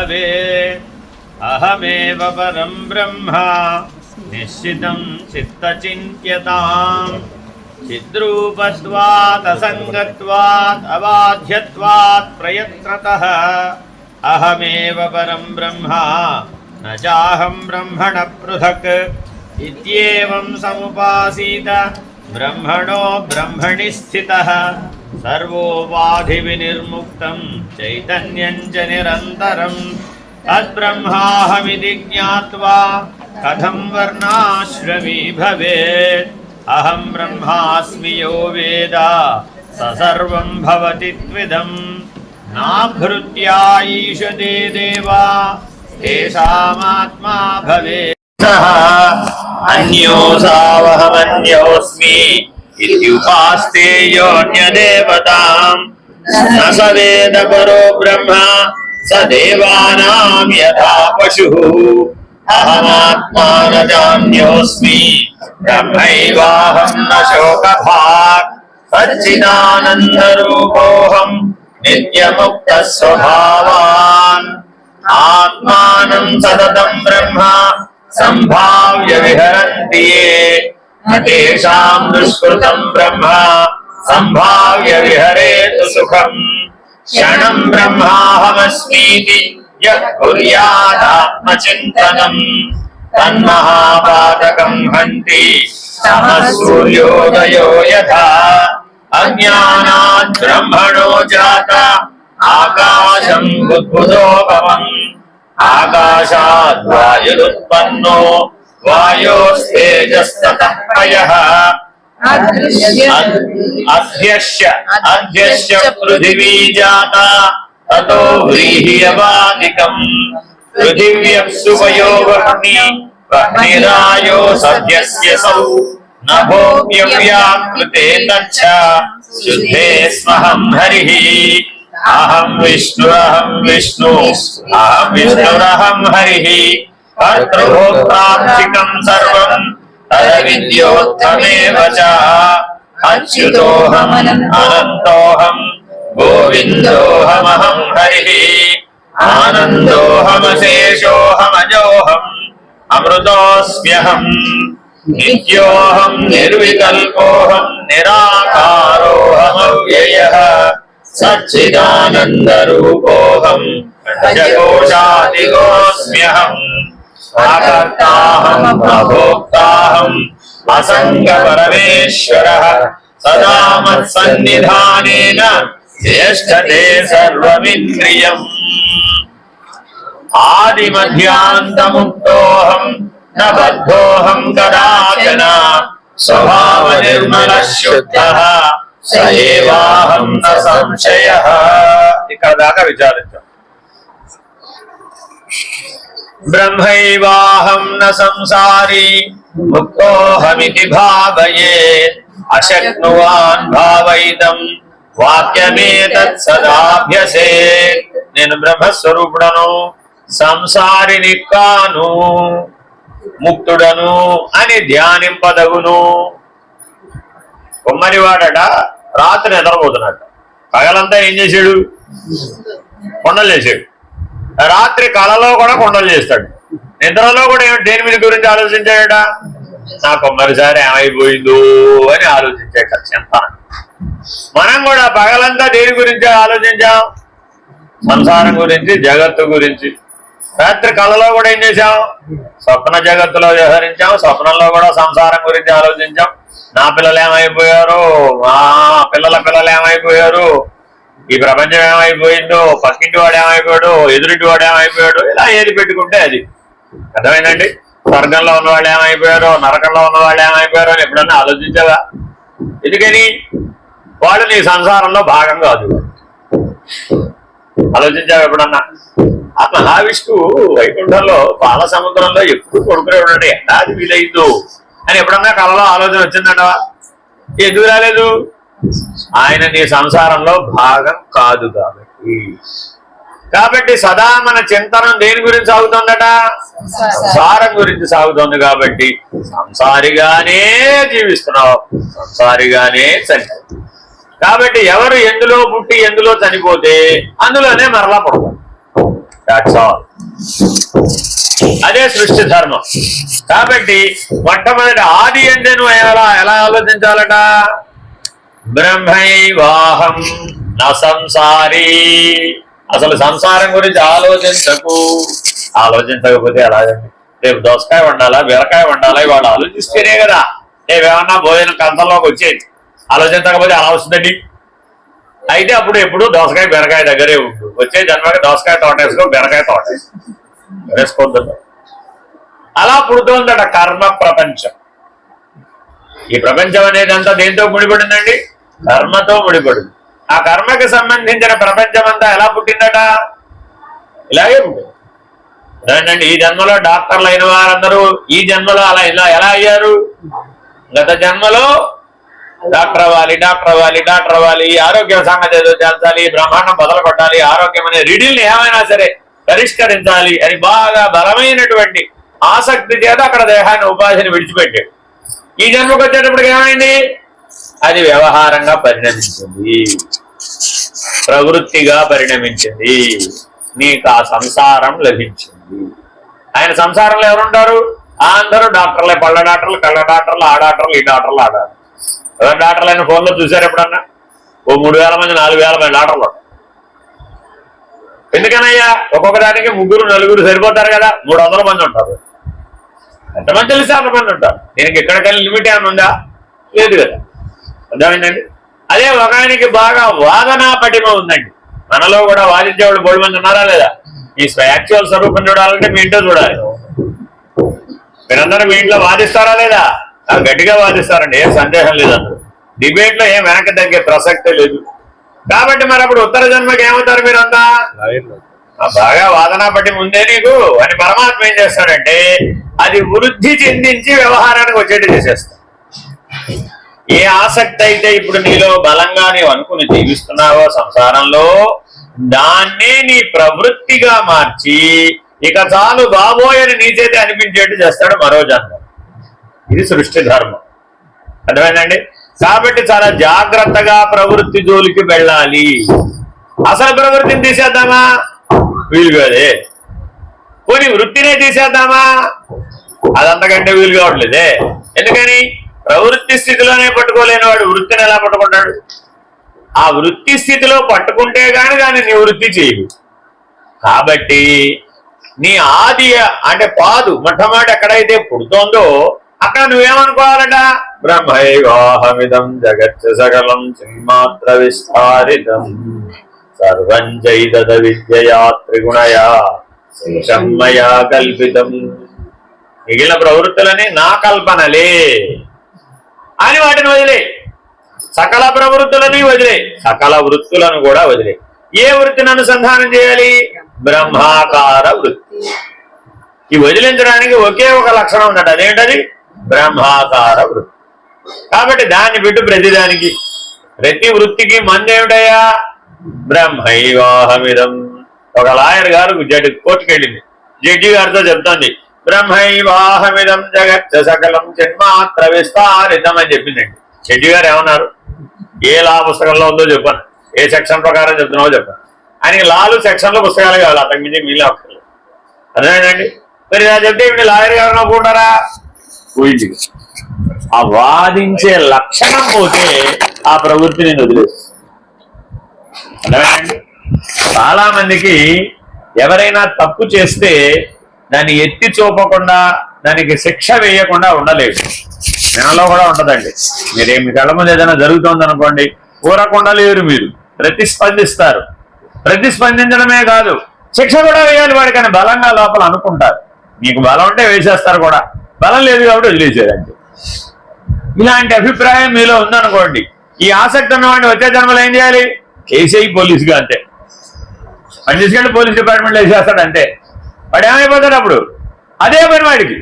भवेत् अहमेव परं ब्रह्म निश्चितं चित्तचिन्त्यताम् चिद्रूपत्वात् असङ्गत्वात् अबाध्यत्वात् प्रयत्नतः अहमेव परं ब्रह्म न चाहं ब्रह्मण पृथक् इत्येवं समुपासीत ब्रह्मणो ब्रह्मणि स्थितः सर्वोपाधिविनिर्मुक्तं चैतन्यं च निरन्तरं तद्ब्रह्माहमिति ज्ञात्वा कथं वर्णाश्रमी भवेत् अहं ब्रह्मास्मि यो वेद स सर्वं भवति त्विदं नाभृत्या ईशते देवा तेषामात्मा भवेत् अन्योसावहमन्योऽस्मि इत्युपास्ते योऽन्यदेवताम् न स वेद परो ब्रह्म स देवानां यथा पशुः अहमात्मा न जान्योऽस्मि ब्रह्मैवाहं न शोकभाक् सच्चिदानन्दरूपोऽहं नित्यमुक्तः स्वभावान् आत्मानं सततं ब्रह्म सम्भाव्य विहरन्ति ये न तेषां दुष्कृतं ब्रह्म सम्भाव्य विहरेतु सुखम् क्षणं ब्रह्माहमस्मीति यः कुर्यादात्मचिन्तनम् तन्महापातकं हन्ति तमः सूर्योदयो यथा अज्ञानात् ब्रह्मणो जाता आकाशं बुद्बुदो भवम् आकाशाद् वायुरुत्पन्नो वायोस्तेजस्ततः पयः अध्यस्य पृथिवी जाता ततो व्रीह्यवादिकम् पृथिव्यप्सु वयो वह्निरायो सद्यस्य सौ नभोऽप्यव्याकृते तच्च शुद्धे स्महं हरिः अहं विष्णुरहं हरिः कर्तृभोक्तार्थिकं सर्वं तदविद्योत्तमेव च अच्युतोऽहम् अनन्तोऽहं गोविन्दोऽहमहं हरिः आनन्दोऽहमशेषोऽहमजोऽहम् अमृतोऽस्म्यहम् नित्योऽहं निर्विकल्पोऽहं निराकारोऽहमव्ययः सच्चिदानन्दरूपोऽहं जगोषादिगोऽस्म्यहम् अकर्ताहम् अभोक्ताहम् असङ्गपरमेश्वरः सदा मत्सन्निधानेन ज्येष्ठते सर्वमिन्द्रियम् आदिमध्यान्तमुक्तोऽहं न बद्धोऽहं कदाचन स्वभावनिर्मलः शुद्धः स एवाहं न संशयः ఇక్కడ దాకా విచారించాం ब्रह्मैवाहं न संसारी मुक्तोऽहमिति भावयेत् अशक्नुवान् भावयितं वाक्यमेतत् सदाभ्यसेत् నేను బ్రహ్మస్వరూపుడను సంసారిని కాను ముక్తుడను అని ధ్యానింపదగును. కొమ్మరివాడట రాత్రి నిద్రపోతున్నాడు, పగలంతా ఏం చేశాడు? కొండలు చేశాడు. రాత్రి కళలో కూడా కొండలు చేస్తాడు, నిద్రలో కూడా దేని మీద గురించి ఆలోచించాడట? నా కొమ్మరిసారి ఏమైపోయిందో అని ఆలోచించాడు చింతన. మనం కూడా పగలంతా దేని గురించి ఆలోచించాం? సంసారం గురించి, జగత్తు గురించి. రాత్రి కళలో కూడా ఏం చేశాం? స్వప్న జగత్తులో వ్యవహరించాం, స్వప్నంలో కూడా సంసారం గురించి ఆలోచించాం. నా పిల్లలు ఏమైపోయారు, మా పిల్లల పిల్లలు ఏమైపోయారు, ఈ ప్రపంచం ఏమైపోయిందో, పక్కింటి వాడు ఏమైపోయాడు, ఎదురింటి వాడు ఏమైపోయాడు, ఇలా ఏది పెట్టుకుంటే అది. అర్థమైందండి? స్వర్గంలో ఉన్నవాళ్ళు ఏమైపోయారో, నరకంలో ఉన్నవాళ్ళు ఏమైపోయారో అని ఎప్పుడన్నా ఆలోచించావా? ఎందుకని? వాళ్ళు నీ సంసారంలో భాగం కాదు. ఆలోచించావు ఎప్పుడన్నా? ఆ మహావిష్ణువు వైకుంఠంలో పాల సముద్రంలో ఎప్పుడు కొడుకునే ఉన్నాడు, ఎట్టాది వీలైందో అని ఎప్పుడన్నా కళలో ఆలోచన వచ్చిందటవా? ఎందుకు రాలేదు? ఆయన నీ సంసారంలో భాగం కాదు కాబట్టి సదా మన చింతనం దేని గురించి సాగుతుందట? సంసారం గురించి సాగుతుంది. కాబట్టి సంసారిగానే జీవిస్తున్నావు, సంసారిగానే చనిపోతుంది. కాబట్టి ఎవరు ఎందులో పుట్టి ఎందులో చనిపోతే అందులోనే మరలా పడతారు. That's all. అదే సృష్టి ధర్మం. కాబట్టి మొట్టమొదటి ఆది అంటే నువ్వు ఎలా ఆలోచించాలట? బ్రహ్మైవాహం న సంసారీ. అసలు సంసారం గురించి ఆలోచించకపోతే ఎలాగండి? రేపు దోసకాయ వండాలా, బీరకాయ వండాలా, ఇవాళ ఆలోచిస్తేనే కదా ఏమన్నా భోజనం కంచంలోకి వచ్చేది. ఆలోచించకపోతే అలా వస్తుందండి. అయితే అప్పుడు ఎప్పుడు దోసకాయ బీరకాయ దగ్గరే ఉండు. వచ్చే జన్మకి దోసకాయ తోట వేసుకో, బీరకాయ తోట వేసుకోవద్దు. అలా పుడుతోందట కర్మ ప్రపంచం. ఈ ప్రపంచం అనేది అంతా దేంతో ముడిపడిందండి? కర్మతో ముడిపడింది. ఆ కర్మకి సంబంధించిన ప్రపంచం అంతా ఎలా పుట్టిందట? ఇలాగే పుట్టింది. ఏంటండి, ఈ జన్మలో డాక్టర్లు అయిన వారందరూ ఈ జన్మలో ఇలా ఎలా అయ్యారు? గత జన్మలో డాక్టర్ అవ్వాలి, ఆరోగ్యం సంగతి ఏదో చేర్చాలి, బ్రహ్మాండం బదలు కొట్టాలి, ఆరోగ్యం అనే రిడిల్ని ఏమైనా సరే పరిష్కరించాలి అని బాగా బలమైనటువంటి ఆసక్తి చేత అక్కడ దేహాన్ని ఉపాధిని విడిచిపెట్టాడు. ఈ జన్మకు వచ్చేటప్పటికి ఏమైంది? అది వ్యవహారంగా పరిణమించింది, ప్రవృత్తిగా పరిణమించింది. నీకు ఆ సంసారం లభించింది. ఆయన సంసారంలో ఎవరుంటారు? అందరూ డాక్టర్లే, పళ్ళ డాక్టర్లు, కళ్ళ డాక్టర్లు, ఆ డాక్టర్లు, ఈ డాక్టర్లు, ఆ డాక్టర్లు. ఎవరు డాక్టర్లు అయినా ఫోన్లో చూశారు ఎప్పుడన్నా? ఓ 3000 మంది 4000 మంది డాక్టర్లు. ఎందుకనయ్యా? ఒక్కొక్క దానికి 3 4 సరిపోతారు కదా, 300 మంది ఉంటారు. ఎంతమంది తెలిసి అంతమంది ఉంటారు. దీనికి ఎక్కడికైనా లిమిట్ ఏమైనా ఉందా? లేదు కదా. అర్థమైందండి? అదే ఒక ఆయనకి బాగా వాదనా పటిమ ఉందండి. మనలో కూడా వాదించేవాళ్ళు 3 మంది ఉన్నారా లేదా? ఈ యాక్చువల్ స్వరూపం చూడాలంటే మీ ఇంట్లో చూడాలి. మీరందరూ మీ ఇంట్లో వాదిస్తారా లేదా? గట్టిగా వాదిస్తారండి, ఏం సందేహం లేదు. అందరూ డిబేట్ లో ఏం వెనక్కి తగ్గే ప్రసక్తే లేదు. కాబట్టి మరి అప్పుడు ఉత్తర జన్మకి ఏమవుతారు మీరంతా? బాగా వాదన పట్టి ముందే నీకు అని పరమాత్మ ఏం చేస్తాడంటే అది వృద్ధి చెందించి వ్యవహారానికి వచ్చేట్టు చేసేస్తా. ఏ ఆసక్తి అయితే ఇప్పుడు నీలో బలంగా నీవు అనుకుని జీవిస్తున్నావో సంసారంలో, దాన్నే నీ ప్రవృత్తిగా మార్చి ఇక చాలు బాబోయని నీ చేతి అనిపించేట్టు చేస్తాడు మరో జన్మ. ఇది సృష్టి ధర్మం. అర్థమైందండి? కాబట్టి చాలా జాగ్రత్తగా ప్రవృత్తి జోలికి వెళ్ళాలి. అసలు ప్రవృత్తిని తీసేద్దామా? వీలు కాదే. పోనీ వృత్తినే తీసేద్దామా? అదంతకంటే వీలు కావట్లేదే. ఎందుకని? ప్రవృత్తి స్థితిలోనే పట్టుకోలేని వాడు వృత్తిని ఎలా పట్టుకుంటాడు? ఆ వృత్తి స్థితిలో పట్టుకుంటే గాని దాన్ని నివృత్తి చేయదు. కాబట్టి నీ ఆది అంటే పాదు మొట్టమొదటి ఎక్కడైతే పుడుతోందో అక్కడ నువ్వేమనుకోవాలట? బ్రహ్మైవాహమిదం జగచ్చ సకలం చిన్మాత్ర విస్తారితం సర్వం చైదద విద్యయా త్రిగుణయా శేషమ్మయా కల్పితం. మిగిలిన ప్రవృత్తులని నా కల్పనలే అని వాటిని వదిలే. సకల ప్రవృత్తులని వదిలే, సకల వృత్తులను కూడా వదిలే. ఏ వృత్తిని అనుసంధానం చేయాలి? బ్రహ్మాకార వృత్తి. ఈ వదిలించడానికి ఒకే ఒక లక్షణం ఉన్నట్టు, అదేంటది? బ్రహ్మాకార వృత్తి. కాబట్టి దాన్ని పెట్టు ప్రతిదానికి, ప్రతి వృత్తికి మందేమిటయ్యా? బ్రహ్మైవాహమిదం. ఒక లాయర్ గారు కోర్టుకు వెళ్ళింది, జడ్జి గారితో చెప్తోంది బ్రహ్మైవాహమిదం జగచ్చ సకలం చిన్మాత్ర విస్తారితం అని చెప్పిందండి. జడ్జి గారు ఏమన్నారు? ఏ లా పుస్తకంలో ఉందో చెప్పాను, ఏ సెక్షన్ ప్రకారం చెప్తున్నావో చెప్పాను. ఆయనకి లాలు సెక్షన్లో పుస్తకాలు కావాలి, అతని మీద మీలే అవసరం. అర్థమైందండి? మరి ఇలా చెప్తే ఇప్పుడు లాయర్ గారు నవ్వుకుంటారా? పోయింది. ఆ వాదించే లక్షణం పోతే ఆ ప్రవృత్తిని వదిలేస్తుంది. అర్థమైందండి? చాలా మందికి ఎవరైనా తప్పు చేస్తే దాన్ని ఎత్తి చూపకుండా, దానికి శిక్ష వేయకుండా ఉండలేదు. నెలలో కూడా ఉంటదండి. మీరేమి కళ్ళ ముందు ఏదైనా జరుగుతుందనుకోండి, ఊరకుండా లేరు, మీరు ప్రతిస్పందిస్తారు. ప్రతిస్పందించడమే కాదు, శిక్ష కూడా వేయాలి వాడికని బలంగా లోపల అనుకుంటారు. మీకు బలం ఉంటే వేసేస్తారు కూడా, బలం లేదు కాబట్టి వదిలేసేదండి. ఇలాంటి అభిప్రాయం మీలో ఉందనుకోండి, ఈ ఆసక్తి ఉన్నవాడిని వచ్చే జన్మలో ఏం చేయాలి? కేసీఐ పోలీసుగా అంతే, పని తీసుకెళ్ళి పోలీస్ డిపార్ట్మెంట్లో వేసేస్తాడు అంతే. వాడు ఏమైపోతాడు అప్పుడు? అదే పని వాడికి.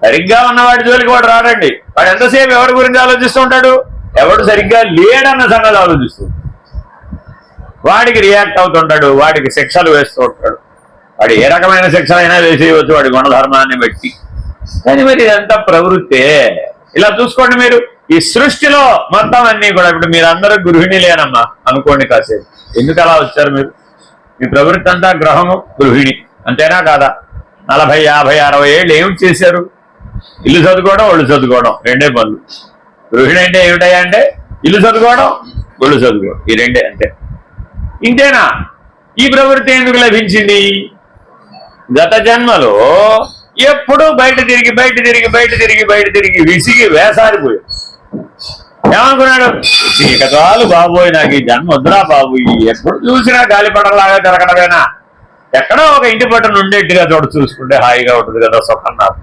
సరిగ్గా ఉన్నవాడి జోలికి వాడు రాడండి. వాడు ఎంతసేపు ఎవరి గురించి ఆలోచిస్తూ ఉంటాడు? ఎవడు సరిగ్గా లేడన్న సంగతి ఆలోచిస్తూ వాడికి రియాక్ట్ అవుతుంటాడు, వాడికి శిక్షలు వేస్తూ ఉంటాడు. వాడు ఏ రకమైన శిక్షలు అయినా వేసేయవచ్చు వాడి గుణధర్మాన్ని బట్టి. కానీ మరి ఇదంతా ప్రవృత్తే. ఇలా చూసుకోండి, మీరు ఈ సృష్టిలో మొత్తం అన్ని కూడా, ఇప్పుడు మీరందరూ గృహిణిలేనమ్మా అనుకోండి కాసేపు. ఎందుకు అలా వచ్చారు మీరు? మీ ప్రవృత్తి అంతా గ్రహము గృహిణి, అంతేనా కాదా? 40, 50, 60 ఏళ్ళు ఏమిటి చేశారు? ఇల్లు చదువుకోవడం, ఒళ్ళు చదువుకోవడం, రెండే పనులు. గృహిణి అంటే ఏమిటయ్యా అంటే ఇల్లు చదువుకోవడం, ఒళ్ళు చదువుకోవడం, ఈ రెండే, అంతే. ఇంతేనా? ఈ ప్రవృత్తి ఎందుకు లభించింది? గత జన్మలో ఎప్పుడు బయట తిరిగి విసిగి వేసారిపోయాడు. ఏమనుకున్నాడు? చీకటాలు బాబోయ్, నాకు ఈ జన్మ వద్దురా బాబు, ఎప్పుడు చూసినా గాలిపటంలాగా తిరగడమేనా, ఎక్కడో ఒక ఇంటి పట్టున ఉండేట్టుగా చోటు చూసుకుంటే హాయిగా ఉంటుంది కదా సుఖం నాకు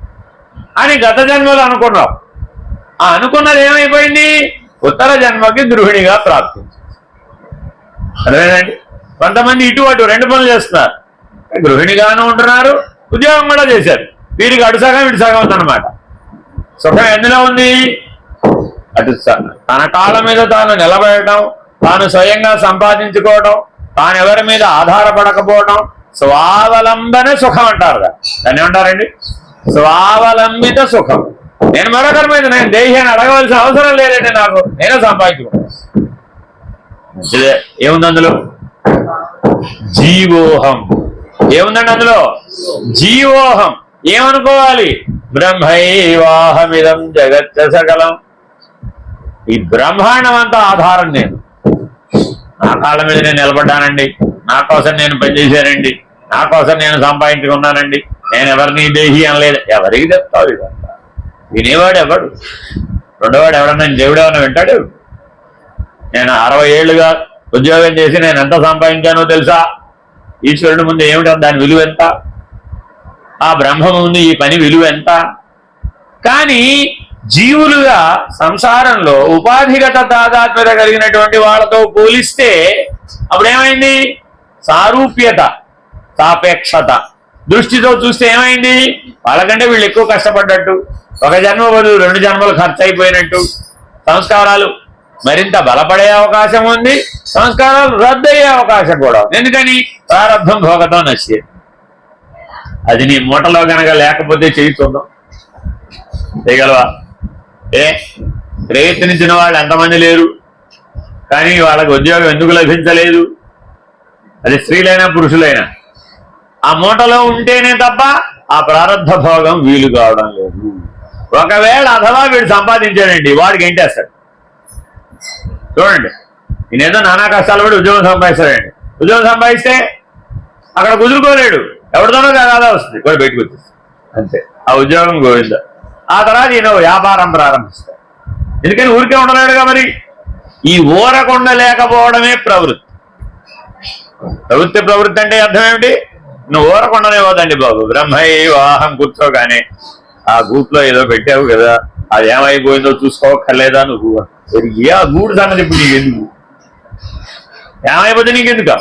అని గత జన్మలో అనుకున్నావు. ఆ అనుకున్నది ఏమైపోయింది? ఉత్తర జన్మకి గృహిణిగా ప్రాప్తించింది. అదేనండి, కొంతమంది ఇటు అటు రెండు పనులు చేస్తున్నారు. గృహిణిగాను ఉంటున్నారు, ఉద్యోగం కూడా చేశారు. వీరికి అటు సగం ఇటు సగం ఉందన్నమాట. సుఖం ఎందులో ఉంది? అటు తన కాళ్ళ మీద తాను నిలబడటం, తాను స్వయంగా సంపాదించుకోవడం, తాను ఎవరి మీద ఆధారపడకపోవడం, స్వావలంబన సుఖం అంటారు. దాన్ని ఏమంటారండి? స్వావలంబిత సుఖం. నేను మరొకరి మీద నేను దేహాన్ని అడగవలసిన అవసరం లేదండి, నాకు నేనే సంపాదించుకుంటాను. మంచిదే. ఏముంది అందులో? జీవోహం. ఏముందండి అందులో? జీవోహం. ఏమనుకోవాలి? బ్రహ్మైవాహమిదం జగచ్చ సకలం. ఈ బ్రహ్మాండం అంతా ఆధారం నేను. నా కాళ్ళ మీద నేను నిలబడ్డానండి, నా కోసం నేను పనిచేశానండి, నా కోసం నేను సంపాదించుకున్నానండి, నేను ఎవరిని దేహి అనలేదు. ఎవరికి చెప్తావు ఇదంతా? వినేవాడు ఎవడు? రెండోవాడు ఎవడన్నా దేవుడు ఏమన్నా వింటాడు? నేను 60 ఏళ్లుగా ఉద్యోగం చేసి నేను ఎంత సంపాదించానో తెలుసా? ఈశ్వరుడి ముందు ఏమిటో దాని విలువ ఎంత? ఆ బ్రహ్మ ముందు ఈ పని విలువ ఎంత? కానీ జీవులుగా సంసారంలో ఉపాధిగత తాదాత్మ్యత కలిగినటువంటి వాళ్ళతో పోలిస్తే అప్పుడేమైంది? సారూప్యత, సాపేక్షత దృష్టితో చూస్తే ఏమైంది? వాళ్ళకంటే వీళ్ళు ఎక్కువ కష్టపడ్డట్టు, ఒక జన్మ బదులు 2 జన్మలు ఖర్చు అయిపోయినట్టు, సంస్కారాలు మరింత బలపడే అవకాశం ఉంది, సంస్కారాలు రద్దయ్యే అవకాశం కూడా. ఎందుకని? ప్రారంభం భోగతో నచ్చే. అది నీ మూటలో గనక లేకపోతే చేయి చూద్దాం, చేయగలవా? ప్రయత్నించిన వాళ్ళు ఎంతమంది లేరు, కానీ వాళ్ళకి ఉద్యోగం ఎందుకు లభించలేదు? అది స్త్రీలైనా పురుషులైనా ఆ మూటలో ఉంటేనే తప్ప ఆ ప్రారంభ భోగం వీలు కావడం లేదు. ఒకవేళ అథవా వీడు సంపాదించాడండి, వాడికి ఏంటేస్తాడు చూడండి. ఈయనేదో నానా కష్టాలు పడి ఉద్యోగం సంపాదిస్తాడండి. ఉద్యోగం సంపాదిస్తే అక్కడ కుదురుకోలేడు, ఎవరితోనో కాదా వస్తుంది, కూడా బయటకు వచ్చేస్తుంది, అంతే. ఆ ఉద్యోగం గోవింద. ఆ తర్వాత ఈయన వ్యాపారం ప్రారంభిస్తాడు. ఎందుకని? ఊరికే ఉండలేడుగా. మరి ఈ ఊరకుండలేకపోవడమే ప్రవృత్తి. ప్రవృత్తి అంటే అర్థం ఏమిటి? నువ్వు ఊరకుండనే పోదండి బాబు, బ్రహ్మైవాహం కూర్చోగానే ఆ గూట్లో ఏదో పెట్టావు కదా, అది ఏమైపోయిందో చూసుకోకర్లేదా నువ్వు? ఏ ఆ గూడు సంగతి ఇప్పుడు నీకెందుకు? ఏమైపోతే నీకెందుకు?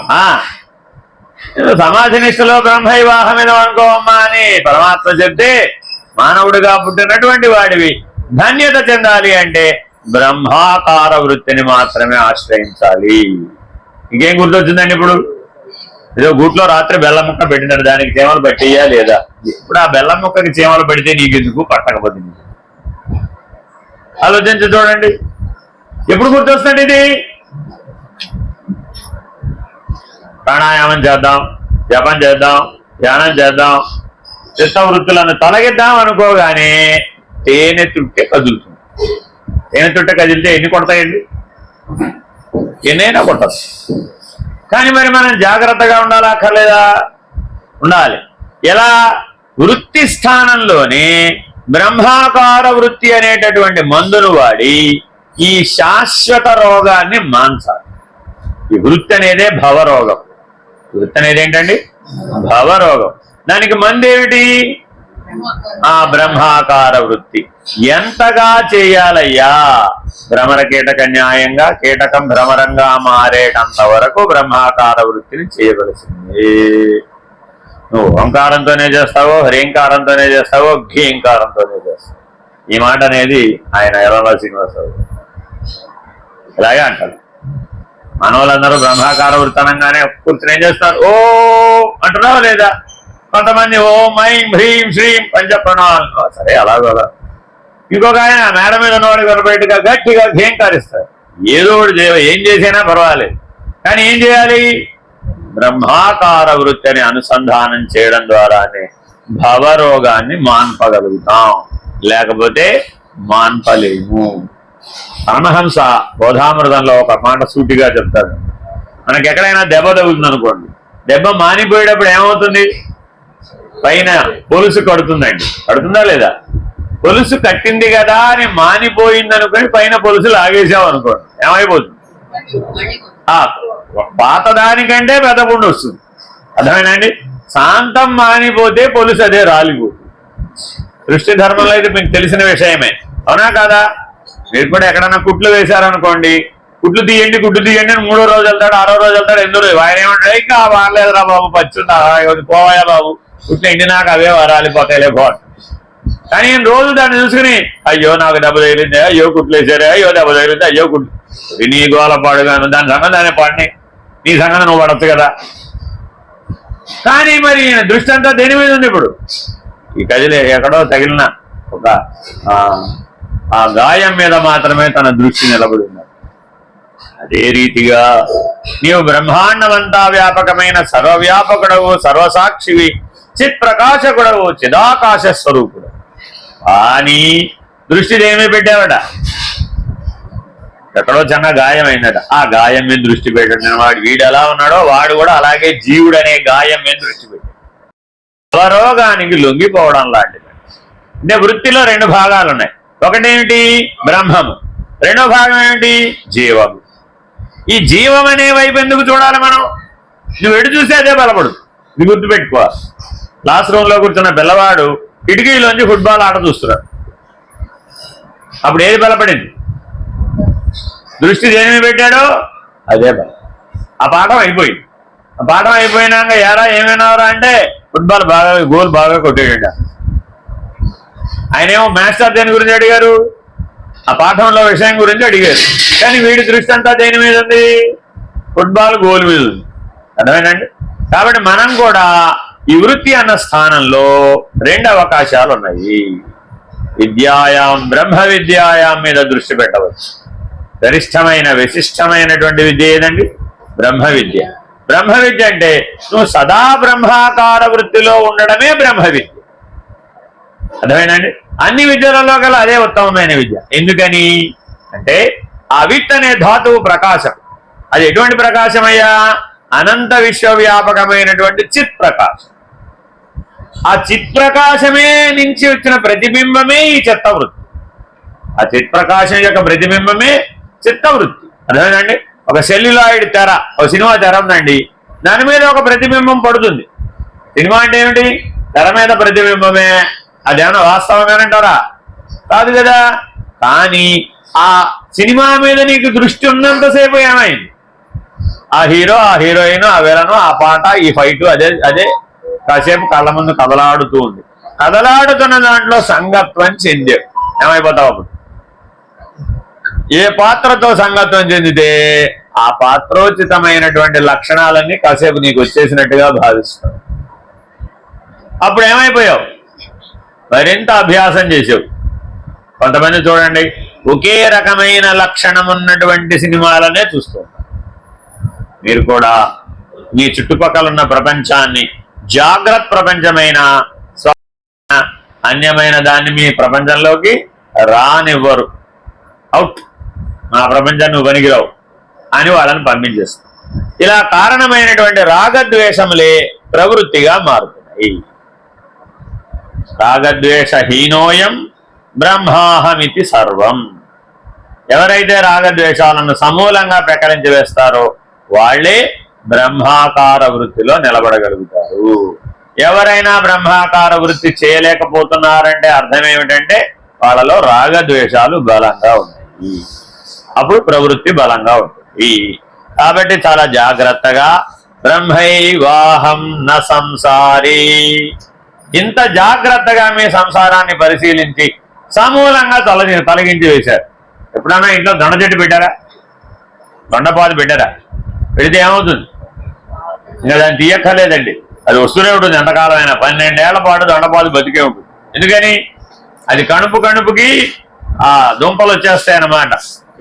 సమాధి నిష్టలో బ్రహ్మైవాహమేదో అనుకోవమ్మా అని పరమాత్మ చెప్తే, మానవుడిగా పుట్టినటువంటి వాడివి ధన్యత చెందాలి అంటే బ్రహ్మాకార వృత్తిని మాత్రమే ఆశ్రయించాలి. ఇంకేం గుర్తొచ్చిందండి? ఇప్పుడు ఏదో గూట్లో రాత్రి బెల్లం ముక్క పెట్టినారు, దానికి చీమలు పట్టేయా లేదా? ఇప్పుడు ఆ బెల్లం ముక్కకి చీమలు పడితే నీకెందుకు, పట్టకపోతే నీకు? ఆలోచించి చూడండి. ఎప్పుడు గుర్తొస్తుంది ఇది? ప్రాణాయామం చేద్దాం, జపం చేద్దాం, ధ్యానం చేద్దాం, చిత్తవృత్తులను తొలగిద్దాం అనుకోగానే తేనె తుట్టే కదులుతుంది. తేనె తుట్టే కదిలితే ఎన్ని కొడతాయండి? ఎన్నైనా కొట్టదు. కానీ మరి మనం జాగ్రత్తగా ఉండాలా అక్కర్లేదా? ఉండాలి. ఎలా? వృత్తి స్థానంలోనే బ్రహ్మాకార వృత్తి అనేటటువంటి మందును వాడి ఈ శాశ్వత రోగాన్ని మాన్చాలి. ఈ వృత్తి అనేదే భవరోగం. వృత్తి అనేది ఏంటండి? భవరోగం. దానికి మందు ఏమిటి? ఆ బ్రహ్మాకార వృత్తి. ఎంతగా చేయాలయ్యా? భ్రమర కీటక న్యాయంగా కీటకం భ్రమరంగా మారేటంత వరకు బ్రహ్మాకార వృత్తిని చేయవలసింది. నువ్వు ఓంకారంతోనే చేస్తావో, హ్రీంకారంతోనే చేస్తావో, ఘీంకారంతోనే చేస్తావు. ఈ మాట అనేది ఆయన ఎర్రల శ్రీనివాసరావు ఇలాగే అంటారు. మనవాళ్ళందరూ బ్రహ్మాకార వృత్తి అనగానే కూర్చుని ఏం చేస్తారు? ఓ అంటున్నావా లేదా? కొంతమంది ఓం ఐం హ్రీం శ్రీం పంచప్రణాలు, సరే అలాగోలా. ఇంకొక ఆయన మేడ మీద ఉన్నవాడు కనబెట్టుగా గట్టిగా ఘేంకారిస్తారు. ఏదో ఒకటి ఏం చేసినా పర్వాలేదు, కానీ ఏం చేయాలి? బ్రహ్మాకార వృత్తిని అనుసంధానం చేయడం ద్వారానే భవరోగాన్ని మాన్పగలుగుతాం, లేకపోతే మాన్పలేము. పరమహంస బోధామృతంలో ఒక మాట సూటిగా చెప్తాడు. మనకి ఎక్కడైనా దెబ్బ తగులుతుంది అనుకోండి, దెబ్బ మానిపోయేటప్పుడు ఏమవుతుంది? పైన పొలుసు కడుతుందండి, కడుతుందా లేదా? పొలుసు కట్టింది కదా అని మానిపోయింది అనుకుని పైన పొలుసు లాగేసాం అనుకోండి, ఏమైపోతుంది? పాత దానికంటే పెద్ద పుండు వస్తుంది. అర్థమేనండి? శాంతం మానిపోతే పొలుసు అదే రాలిపోతుంది. దృష్టి ధర్మంలో అయితే మీకు తెలిసిన విషయమే, అవునా కాదా? మీరు కూడా ఎక్కడన్నా కుట్లు వేశారనుకోండి, కుట్లు తీయండి అని 3వ రోజు వెళ్తాడు, 6వ రోజు వెళ్తాడు, 8వ రోజు ఆయన ఏమంటాడు, ఇంకా వాడలేదురా బాబు, పచ్చుందా పోవాయా బాబు, కుట్లు ఎండి నాకు అవే రాలిపోతాయిలే బాగు. కానీ ఈయన రోజు దాన్ని చూసుకుని అయ్యో నాకు దెబ్బ తగిలింది, అయ్యో కుట్లు వేసారే, అయ్యో దెబ్బ తగిలింది, అయ్యో కుట్లు. నీ గోల పాడుగాను, దాని సంగతి దాన్ని పాడిని, నీ సంగతి నువ్వు పడచ్చు కదా. కానీ మరి దృష్టి అంతా దేని మీద ఉంది? ఇప్పుడు ఈ కదిలే ఎక్కడో తగిలిన ఒక ఆ గాయం మీద మాత్రమే తన దృష్టి నిలబడి ఉంది. అదే రీతిగా నీవు బ్రహ్మాండమంతా వ్యాపకమైన సర్వవ్యాపకుడవు, సర్వసాక్షివి, చిత్ ప్రకాశకుడవు, చిదాకాశ స్వరూపుడు. కానీ దృష్టి దేని మీద పెట్టావట? ఎక్కడో చిన్న గాయం అయిందట, ఆ గాయం మీద దృష్టి పెట్టాడు. వాడు వీడు ఎలా ఉన్నాడో వాడు కూడా అలాగే జీవుడు అనే గాయం మీద దృష్టి పెట్టాడు. స్వరోగానికి లొంగిపోవడం లాంటిది. అంటే వృత్తిలో 2 భాగాలు ఉన్నాయి. ఒకటేమిటి? బ్రహ్మము. రెండో భాగం ఏమిటి? జీవము. ఈ జీవం అనే వైపు ఎందుకు చూడాలి మనం? నువ్వు ఎటు చూస్తే అదే బలపడు. ఇది గుర్తుపెట్టుకోవాలి. క్లాస్ రూమ్లో కూర్చున్న పిల్లవాడు కిటికీలోంచి ఫుట్బాల్ ఆట చూస్తున్నాడు. అప్పుడు ఏది బలపడింది? దృష్టి దేని మీద పెట్టాడో అదే బలం. ఆ పాఠం అయిపోయింది. ఆ పాఠం అయిపోయినాక ఎరా ఏమైనారా అంటే ఫుట్బాల్ బాగా గోల్ బాగా కొట్టేయండి. ఆయనేమో మాస్టర్ దేని గురించి అడిగారు? ఆ పాఠంలో విషయం గురించి అడిగారు. కానీ వీడి దృష్టి అంతా దేని మీద ఉంది? ఫుట్బాల్ గోల్ మీద ఉంది. అర్థమేనండి? కాబట్టి మనం కూడా ఈ వృత్తి అన్న స్థానంలో 2 అవకాశాలు ఉన్నాయి. విద్యాయాం, బ్రహ్మ విద్యాయాం మీద దృష్టి పెట్టవచ్చు. గరిష్టమైన విశిష్టమైనటువంటి విద్య ఏదండి? బ్రహ్మ విద్య. బ్రహ్మ విద్య అంటే నువ్వు సదా బ్రహ్మాకార వృత్తిలో ఉండడమే బ్రహ్మ విద్య. అర్థమేనండి? అన్ని విద్యలలో గల అదే ఉత్తమమైన విద్య. ఎందుకని అంటే ఆ విత్ అనే ధాతువు ప్రకాశం. అది ఎటువంటి ప్రకాశమయ్యా? అనంత విశ్వవ్యాపకమైనటువంటి చిత్ ప్రకాశం. ఆ చిత్ ప్రకాశమే నుంచి వచ్చిన ప్రతిబింబమే ఈ చిత్తవృత్తి. ఆ చిత్ ప్రకాశం యొక్క ప్రతిబింబమే చిత్తవృత్తి. అర్థమేనండి? ఒక సెల్యులాయిడ్ తెర, ఒక సినిమా తెర ఉందండి, దాని మీద ఒక ప్రతిబింబం పడుతుంది. సినిమా అంటే ఏమిటి? తెర మీద ప్రతిబింబమే. అదేమన్నా వాస్తవమేనంటారా? కాదు కదా. కానీ ఆ సినిమా మీద నీకు దృష్టి ఉన్నంతసేపు ఏమైంది? ఆ హీరో, ఆ హీరోయిన్, ఆ విలను, ఆ పాట, ఈ ఫైటు అదే కాసేపు కళ్ళ ముందు కదలాడుతూ ఉంది. కదలాడుతున్న దాంట్లో సంగత్వం చెందే ఏమైపోతావు? అప్పుడు ఏ పాత్రతో సంగత్వం చెందితే ఆ పాత్రోచితమైనటువంటి లక్షణాలన్నీ కాసేపు నీకు వచ్చేసినట్టుగా భావిస్తావు. అప్పుడు ఏమైపోయావు? మరింత అభ్యాసం చేసావు. కొంతమంది చూడండి, ఒకే రకమైన లక్షణం ఉన్నటువంటి సినిమాలనే చూస్తూ మీరు కూడా మీ చుట్టుపక్కల ఉన్న ప్రపంచాన్ని జాగ్రత్త ప్రపంచమైన అన్యమైన దాన్ని మీ ప్రపంచంలోకి రానివ్వరు. అవుట్, మా ప్రపంచాన్ని నువ్వు పనికిరావు అని వాళ్ళని పంపించేస్తారు. ఇలా కారణమైనటువంటి రాగద్వేషములే ప్రవృత్తిగా మారుతున్నాయి. రాగద్వేషహీనోయం బ్రహ్మాహమితి సర్వం. ఎవరైతే రాగద్వేషాలను సమూలంగా ప్రకటించి వేస్తారో వాళ్లే బ్రహ్మాకార వృత్తిలో నిలబడగలుగుతారు. ఎవరైనా బ్రహ్మాకార వృత్తి చేయలేకపోతున్నారంటే అర్థం ఏమిటంటే వాళ్ళలో రాగద్వేషాలు బలంగా ఉన్నాయి. అప్పుడు ప్రవృత్తి బలంగా ఉంటుంది. కాబట్టి చాలా జాగ్రత్తగా బ్రహ్మైవాహం న సంసారీ, ఇంత జాగ్రత్తగా మీ సంసారాన్ని పరిశీలించి సమూలంగా తొలగించి వేశారు. ఎప్పుడన్నా ఇంట్లో దొండ చెట్టు పెట్టారా? దొండపాదు పెట్టారా? పెడితే ఏమవుతుంది? ఇంకా దాన్ని తీయక్కర్లేదండి, అది వస్తూనే ఉంటుంది. ఎంతకాలమైనా 12 ఏళ్ల పాటు దొండపాదు బతికే ఉంటుంది. ఎందుకని? అది కణుపుకి ఆ దుంపలు వచ్చేస్తాయి అన్నమాట.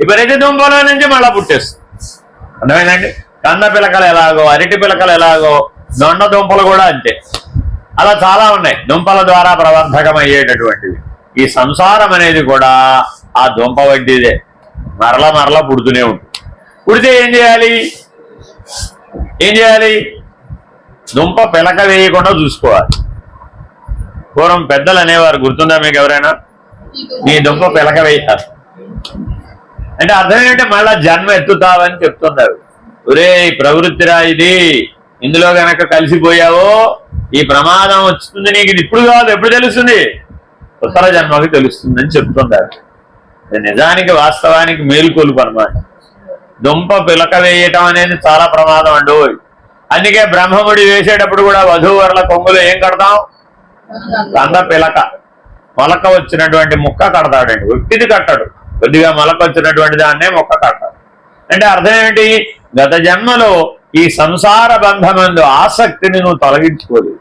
ఈ ప్రతి దుంపలో నుంచి మళ్ళా పుట్టేస్తుంది. అర్థమైందండి? కంద పిలకలు ఎలాగో, అరటి పిలకలు ఎలాగో, దొండ దుంపలు కూడా అంతే. అలా చాలా ఉన్నాయి దుంపల ద్వారా ప్రవర్ధకం అయ్యేటటువంటివి. ఈ సంసారం అనేది కూడా ఆ దుంప వంటిదే, మరల పుడుతూనే ఉంటుంది. పుడితే ఏం చేయాలి? దుంప పిలక వేయకుండా చూసుకోవాలి. పూర్వం పెద్దలు అనేవారు, గుర్తుందా మీకు ఎవరైనా? నీ దుంప పిలక వేయాలి అంటే అర్థం ఏంటంటే మళ్ళా జన్మ ఎత్తుతావని చెప్తున్నారు. ఒరే ప్రవృత్తిరా ఇది, ఇందులో గనక కలిసిపోయావో ఈ ప్రమాదం వస్తుంది నీకు. ఇది ఇప్పుడు కాదు, ఎప్పుడు తెలుస్తుంది? ఉత్తర జన్మకి తెలుస్తుందని చెప్తున్నారు. నిజానికి వాస్తవానికి మేలుకొలుపు అన్నమాట. దుంప పిలక వేయటం అనేది చాలా ప్రమాదం అండి. అందుకే బ్రహ్మముడి వేసేటప్పుడు కూడా వధూవరుల కొంగులు ఏం కడతాం? కంద పిలక, మొలక వచ్చినటువంటి ముక్క కడతాడండి. ఒట్టిది కట్టడు, కొద్దిగా మొలక వచ్చినటువంటి దాన్నే మొక్క కడతాడు. అంటే అర్థం ఏమిటి? గత జన్మలో ఈ సంసార బంధమందు ఆసక్తిని నువ్వు తొలగించుకోలేదు,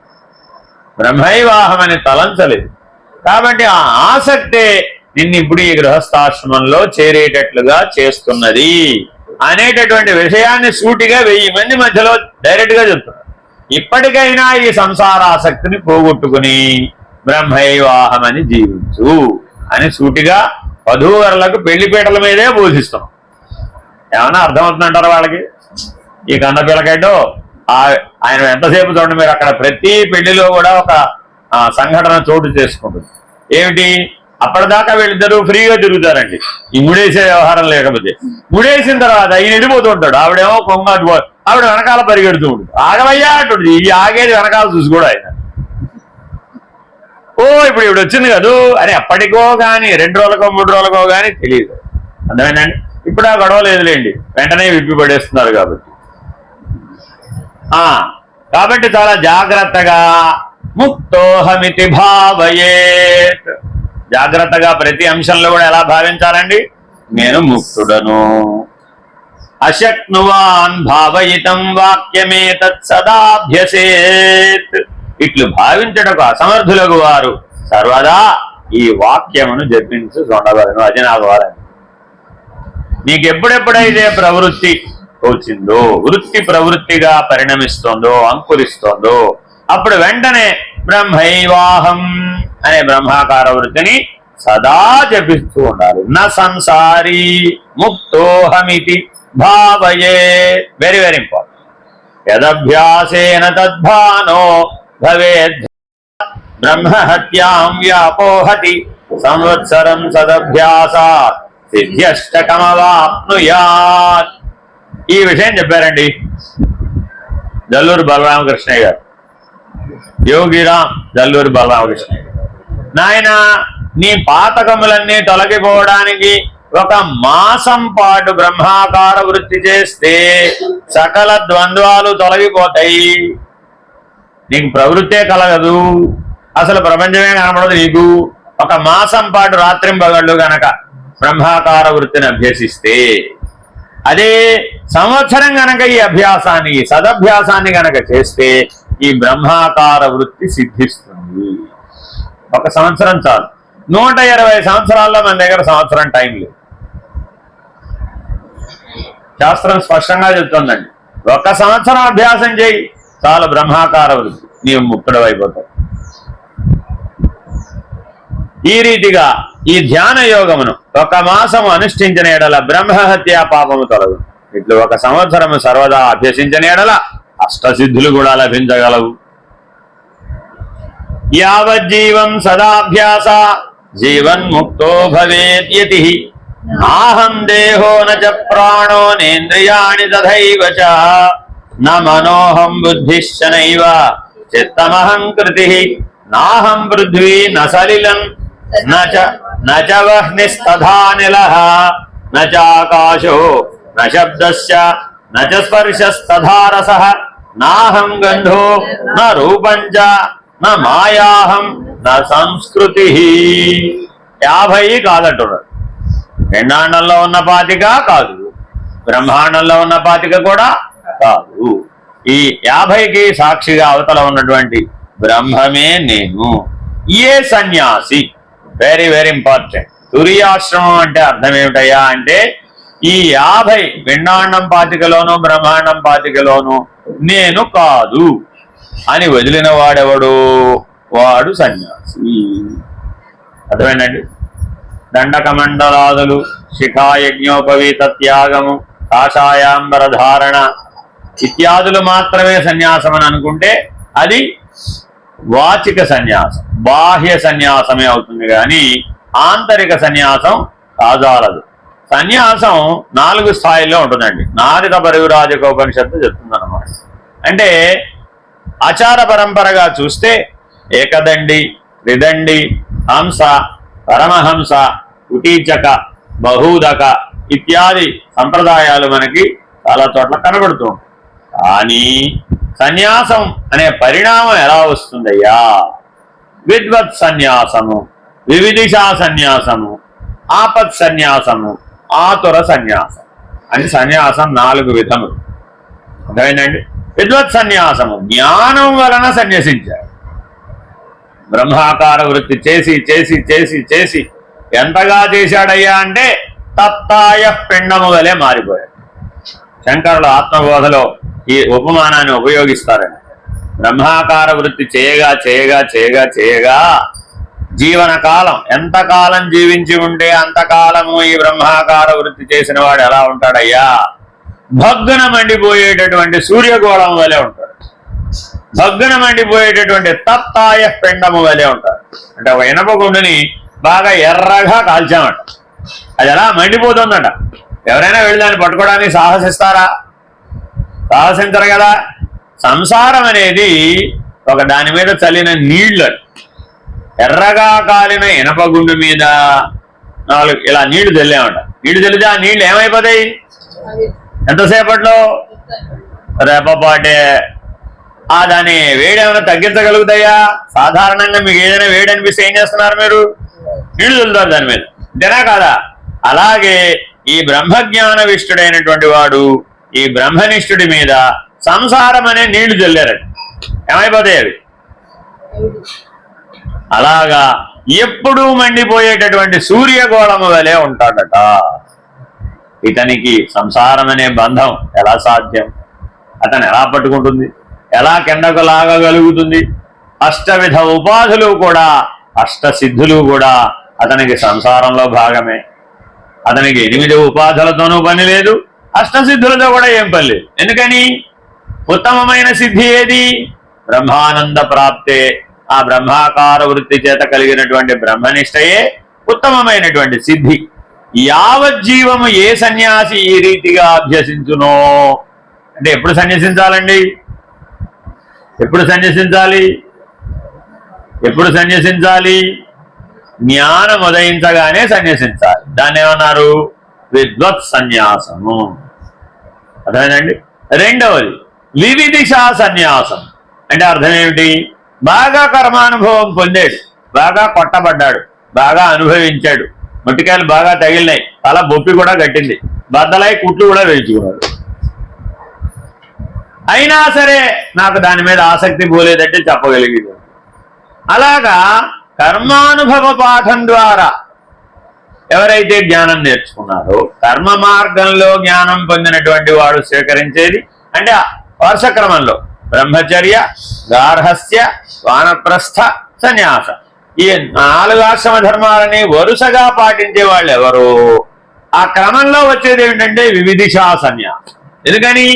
బ్రహ్మైవాహం అని తలంచలేదు. కాబట్టి ఆ ఆసక్తే నిన్ను ఇప్పుడు ఈ గృహస్థాశ్రమంలో చేరేటట్లుగా చేస్తున్నది అనేటటువంటి విషయాన్ని సూటిగా 1000 మంది మధ్యలో డైరెక్ట్ గా చెప్తున్నారు. ఇప్పటికైనా ఈ సంసారాసక్తిని పోగొట్టుకుని బ్రహ్మైవాహం అని జీవించు అని సూటిగా వధూవరులకు పెళ్లిపీటల మీదే బోధిస్తున్నాం. ఏమన్నా అర్థమవుతుందంటారు వాళ్ళకి? ఈ కంద పిల్లకైటో ఆయన ఎంతసేపు చూడండి మీరు, అక్కడ ప్రతి పెళ్లిలో కూడా ఒక సంఘటన చోటు చేసుకుంటుంది. ఏమిటి? అప్పటిదాకా వీళ్ళిద్దరూ ఫ్రీగా తిరుగుతారండి, ఈ ముడేసే వ్యవహారం లేకపోతే. ముడేసిన తర్వాత ఈయన వెళ్ళిపోతూ ఉంటాడు, ఆవిడేమో కొంగ ఆవిడ వెనకాల పరిగెడుతూ ఉంటుంది. ఆగవయ్యా అంటుంది, ఈ ఆగేది వెనకాల చూసి కూడా ఆయన. ఇప్పుడు ఇవిడ వచ్చింది కదూ అని అప్పటికో కానీ 2 రోజులకో 3 రోజులకో కానీ తెలియదు. అర్థమైందండి? ఇప్పుడు ఆ గొడవ లేదులేండి, వెంటనే విప్పి పడేస్తున్నారు కాబట్టి చాలా జాగ్రత్తగా ముక్తోహమితి భావయేత్, జాగ్రత్తగా ప్రతి అంశంలో కూడా ఎలా భావించాలండి? నేను ముక్తుడను. అశక్నువాన్ భావయితం వాక్యమేతత్ సదాభ్యసేత్, ఇట్లు భావించటకు అసమర్థులకు వారు సర్వదా ఈ వాక్యమును జపించు చూడవలను. అది నా ద్వారా నీకెప్పుడెప్పుడైతే ప్రవృత్తి వచ్చిందో, వృత్తి ప్రవృత్తిగా పరిణమిస్తోందో, అంకురిస్తోందో, అప్పుడు వెంటనే బ్రహ్మైవాహం అనే బ్రహ్మాకార వృత్తిని సదా జపిస్తూ ఉండాలి. న సంసారీ ముక్తోహమితి భావయే. Very very important. యదభ్యాసేన తద్భానో భవేద్ బ్రహ్మహత్యాం వ్యాపోహతి సంవత్సరం సదభ్యాసాత్ సిద్ధ్యష్టకమవాప్నుయాత్. ఈ విషయం చెప్పారండి జల్లూరు బలరామకృష్ణయ్య గారు, యోగిరామ్ జల్లూరు బలరామకృష్ణయ్య గారు. నాయన, నీ పాతకములన్నీ తొలగిపోవడానికి 1 మాసం పాటు బ్రహ్మాకార వృత్తి చేస్తే సకల ద్వంద్వాలు తొలగిపోతాయి. నీకు ప్రవృత్తే కలగదు, అసలు ప్రపంచమే కనపడదు నీకు. 1 మాసం పాటు రాత్రింబగళ్ళు గనక బ్రహ్మాకార వృత్తిని అభ్యసిస్తే, అదే సంవత్సరం గనక ఈ అభ్యాసాన్ని, ఈ సదభ్యాసాన్ని గనక చేస్తే ఈ బ్రహ్మాకార వృత్తి సిద్ధిస్తుంది. 1 సంవత్సరం చాలు. 120 సంవత్సరాల్లో మన దగ్గర సంవత్సరం టైం లేదు. శాస్త్రం స్పష్టంగా చెప్తుందండి, 1 సంవత్సరం అభ్యాసం చేయి చాలు, బ్రహ్మాకార వృత్తి, నీవు ముక్తుడు అయిపోతావు. ఈ రీతిగా ఈ ధ్యాన యోగమును 1 మాసము అనుష్ఠించిన ఎడల బ్రహ్మహత్యా పాపము తొలగు. ఇట్లు 1 సంవత్సరము సర్వదా అభ్యసించిన ఎడల అష్టసిద్ధులు కూడా లభించగలవు. యావజ్జీవం సదాభ్యాస జీవన్ముక్తో భవేద్యతి. నాహం దేహో నచ ప్రాణో నేంద్రియాణి తథైవ చ. న మనోహం బుద్ధిశ్చ నైవ చిత్తమహం కృతి. నాహం పృథ్వీ న సలిలం నచ వహ్నిస్తథానిలః నచాకాశో న శబ్దస్య నచ స్పర్శస్తథా రసః. నాహం గంధో న రూపం చ న మాయాహం న సంస్కృతి. 50 కాదంటున్నాడు. పిండాండంలో ఉన్న పాతిక కాదు, బ్రహ్మాండంలో ఉన్న పాతిక కూడా కాదు. ఈ 50కి సాక్షిగా అవతల ఉన్నటువంటి బ్రహ్మమే నేను. ఏ సన్యాసి, వెరీ వెరీ ఇంపార్టెంట్. తురియాశ్రమం అంటే అర్థం ఏమిటయ్యా అంటే ఈ 50 పిండాండం పాతికలోను బ్రహ్మాండం పాతికలోను నేను కాదు అని వదిలిన వాడెవడు వాడు సన్యాసి. అర్థమేనండి. దండకమండలాదులు, శిఖాయజ్ఞోపవీత త్యాగము, కాషాయాంబర ధారణ ఇత్యాదులు మాత్రమే సన్యాసం అని అనుకుంటే అది వాచిక సన్యాసం, బాహ్య సన్యాసమే అవుతుంది కానీ ఆంతరిక సన్యాసం కాజాలదు. సన్యాసం 4 స్థాయిల్లో ఉంటుందండి. నారద పరివిరాజకోపనిషత్తు చెప్తుందన్నమాట. అంటే ఆచార పరంపరగా చూస్తే ఏకదండి, త్రిదండి, హంస, పరమహంస, కుటీచక, బహూదక ఇత్యాది సంప్రదాయాలు మనకి చాలా చోట్ల కనబడుతూ ఉంటాయి. కానీ సన్యాసం అనే పరిణామం ఎలా వస్తుందయ్యా? విద్వత్ సన్యాసము, వివిధిషా సన్యాసము, ఆపత్ సన్యాసము, ఆతుర సన్యాసం అని సన్యాసం 4 విధములు. అర్థమైందండి. విద్వత్ సన్యాసము జ్ఞానం వలన సన్యసించాడు. బ్రహ్మాకార వృత్తి చేసి చేసి చేసి చేసి ఎంతగా చేశాడయ్యా అంటే తత్తాయ పిండము వలె మారిపోయాడు. శంకరులు ఆత్మబోధలో ఈ ఉపమానాన్ని ఉపయోగిస్తారండి. బ్రహ్మాకార వృత్తి చేయగా చేయగా చేయగా చేయగా జీవనకాలం ఎంతకాలం జీవించి ఉంటే అంతకాలము ఈ బ్రహ్మాకార వృత్తి చేసిన వాడు ఎలా ఉంటాడయ్యా? భగ్గున మండిపోయేటటువంటి సూర్యగోళం వలె ఉంటాడు. భగ్గున మండిపోయేటటువంటి తత్తాయ పిండము వలె ఉంటాడు. అంటే ఒక ఇనప గుండుని బాగా ఎర్రగా కాల్చామట, అది ఎలా మండిపోతుందట. ఎవరైనా వెళ్ళి దాన్ని పట్టుకోవడానికి సాహసిస్తారా? సాహసించరు కదా. సంసారం అనేది ఒక దాని మీద చల్లిన నీళ్లు. ఎర్రగా కాలిన ఇనపగుండు మీద 4 ఇలా నీళ్లు చల్లామట. నీళ్లు చల్లితే ఆ నీళ్లు ఏమైపోతాయి? ఎంతసేపట్లో? రేపపాటే. దాని వేడి ఏమైనా తగ్గించగలుగుతాయా? సాధారణంగా మీకు ఏదైనా వేడి అనిపిస్తే ఏం చేస్తున్నారు మీరు? నీళ్లు చల్లుతారు దాని మీద, అంతేనా కాదా? అలాగే ఈ బ్రహ్మజ్ఞాన విష్టుడైనటువంటి వాడు ఈ బ్రహ్మనిష్ఠుడి మీద సంసారం అనే నీళ్లు చల్లారట. ఏమైపోతాయి అవి? అలాగా ఎప్పుడూ మండిపోయేటటువంటి సూర్యగోళము వలె ఉంటాడట. ఇతనికి సంసారం అనే బంధం ఎలా సాధ్యం? అతను ఎలా పట్టుకుంటుంది? ఎలా కిందకు లాగగలుగుతుంది? అష్టవిధ ఉపాధులు కూడా, అష్టసిద్ధులు కూడా అతనికి సంసారంలో భాగమే. అతనికి 8 ఉపాధులతోనూ పని లేదు, అష్టసిద్ధులతో కూడా ఏం పని లేదు. ఎందుకని? ఉత్తమమైన సిద్ధి ఏది? బ్రహ్మానంద ప్రాప్తే. ఆ బ్రహ్మాకార వృత్తి చేత కలిగినటువంటి బ్రహ్మనిష్టయే ఉత్తమమైనటువంటి సిద్ధి. యావజ్జీవము ఏ సన్యాసి ఈ రీతిగా అభ్యసించునో అంటే ఎప్పుడు సన్యసించాలండి? ఎప్పుడు సన్యసించాలి? ఎప్పుడు సన్యసించాలి? జ్ఞానం ఉదయించగానే సన్యసించాలి. దాన్ని ఏమన్నారు? విద్వత్ సన్యాసము. అర్థమేనండి. రెండవది వివిధిషా సన్యాసం. అంటే అర్థం ఏమిటి? బాగా కర్మానుభవం పొందాడు, బాగా కొట్టబడ్డాడు, బాగా అనుభవించాడు, మొట్టికాయలు బాగా తగిలినాయి, తల బొప్పి కూడా కట్టింది, బద్దలై కుట్లు కూడా వేయించుకున్నాడు. అయినా సరే నాకు దాని మీద ఆసక్తి పోలేదంటే చెప్పగలిగేది. అలాగా కర్మానుభవ పాఠం ద్వారా ఎవరైతే జ్ఞానం నేర్చుకున్నారో, కర్మ మార్గంలో జ్ఞానం పొందినటువంటి వాడు స్వీకరించేది అంటే వరుస క్రమంలో బ్రహ్మచర్య, గార్హస్థ్య, వానప్రస్థ, సన్యాస ఈ 4 ఆశ్రమ ధర్మాలని వరుసగా పాటించే వాళ్ళు ఎవరు? ఆ క్రమంలో వచ్చేది ఏమిటంటే వివిధిషా సన్యాసం. ఎందుకని?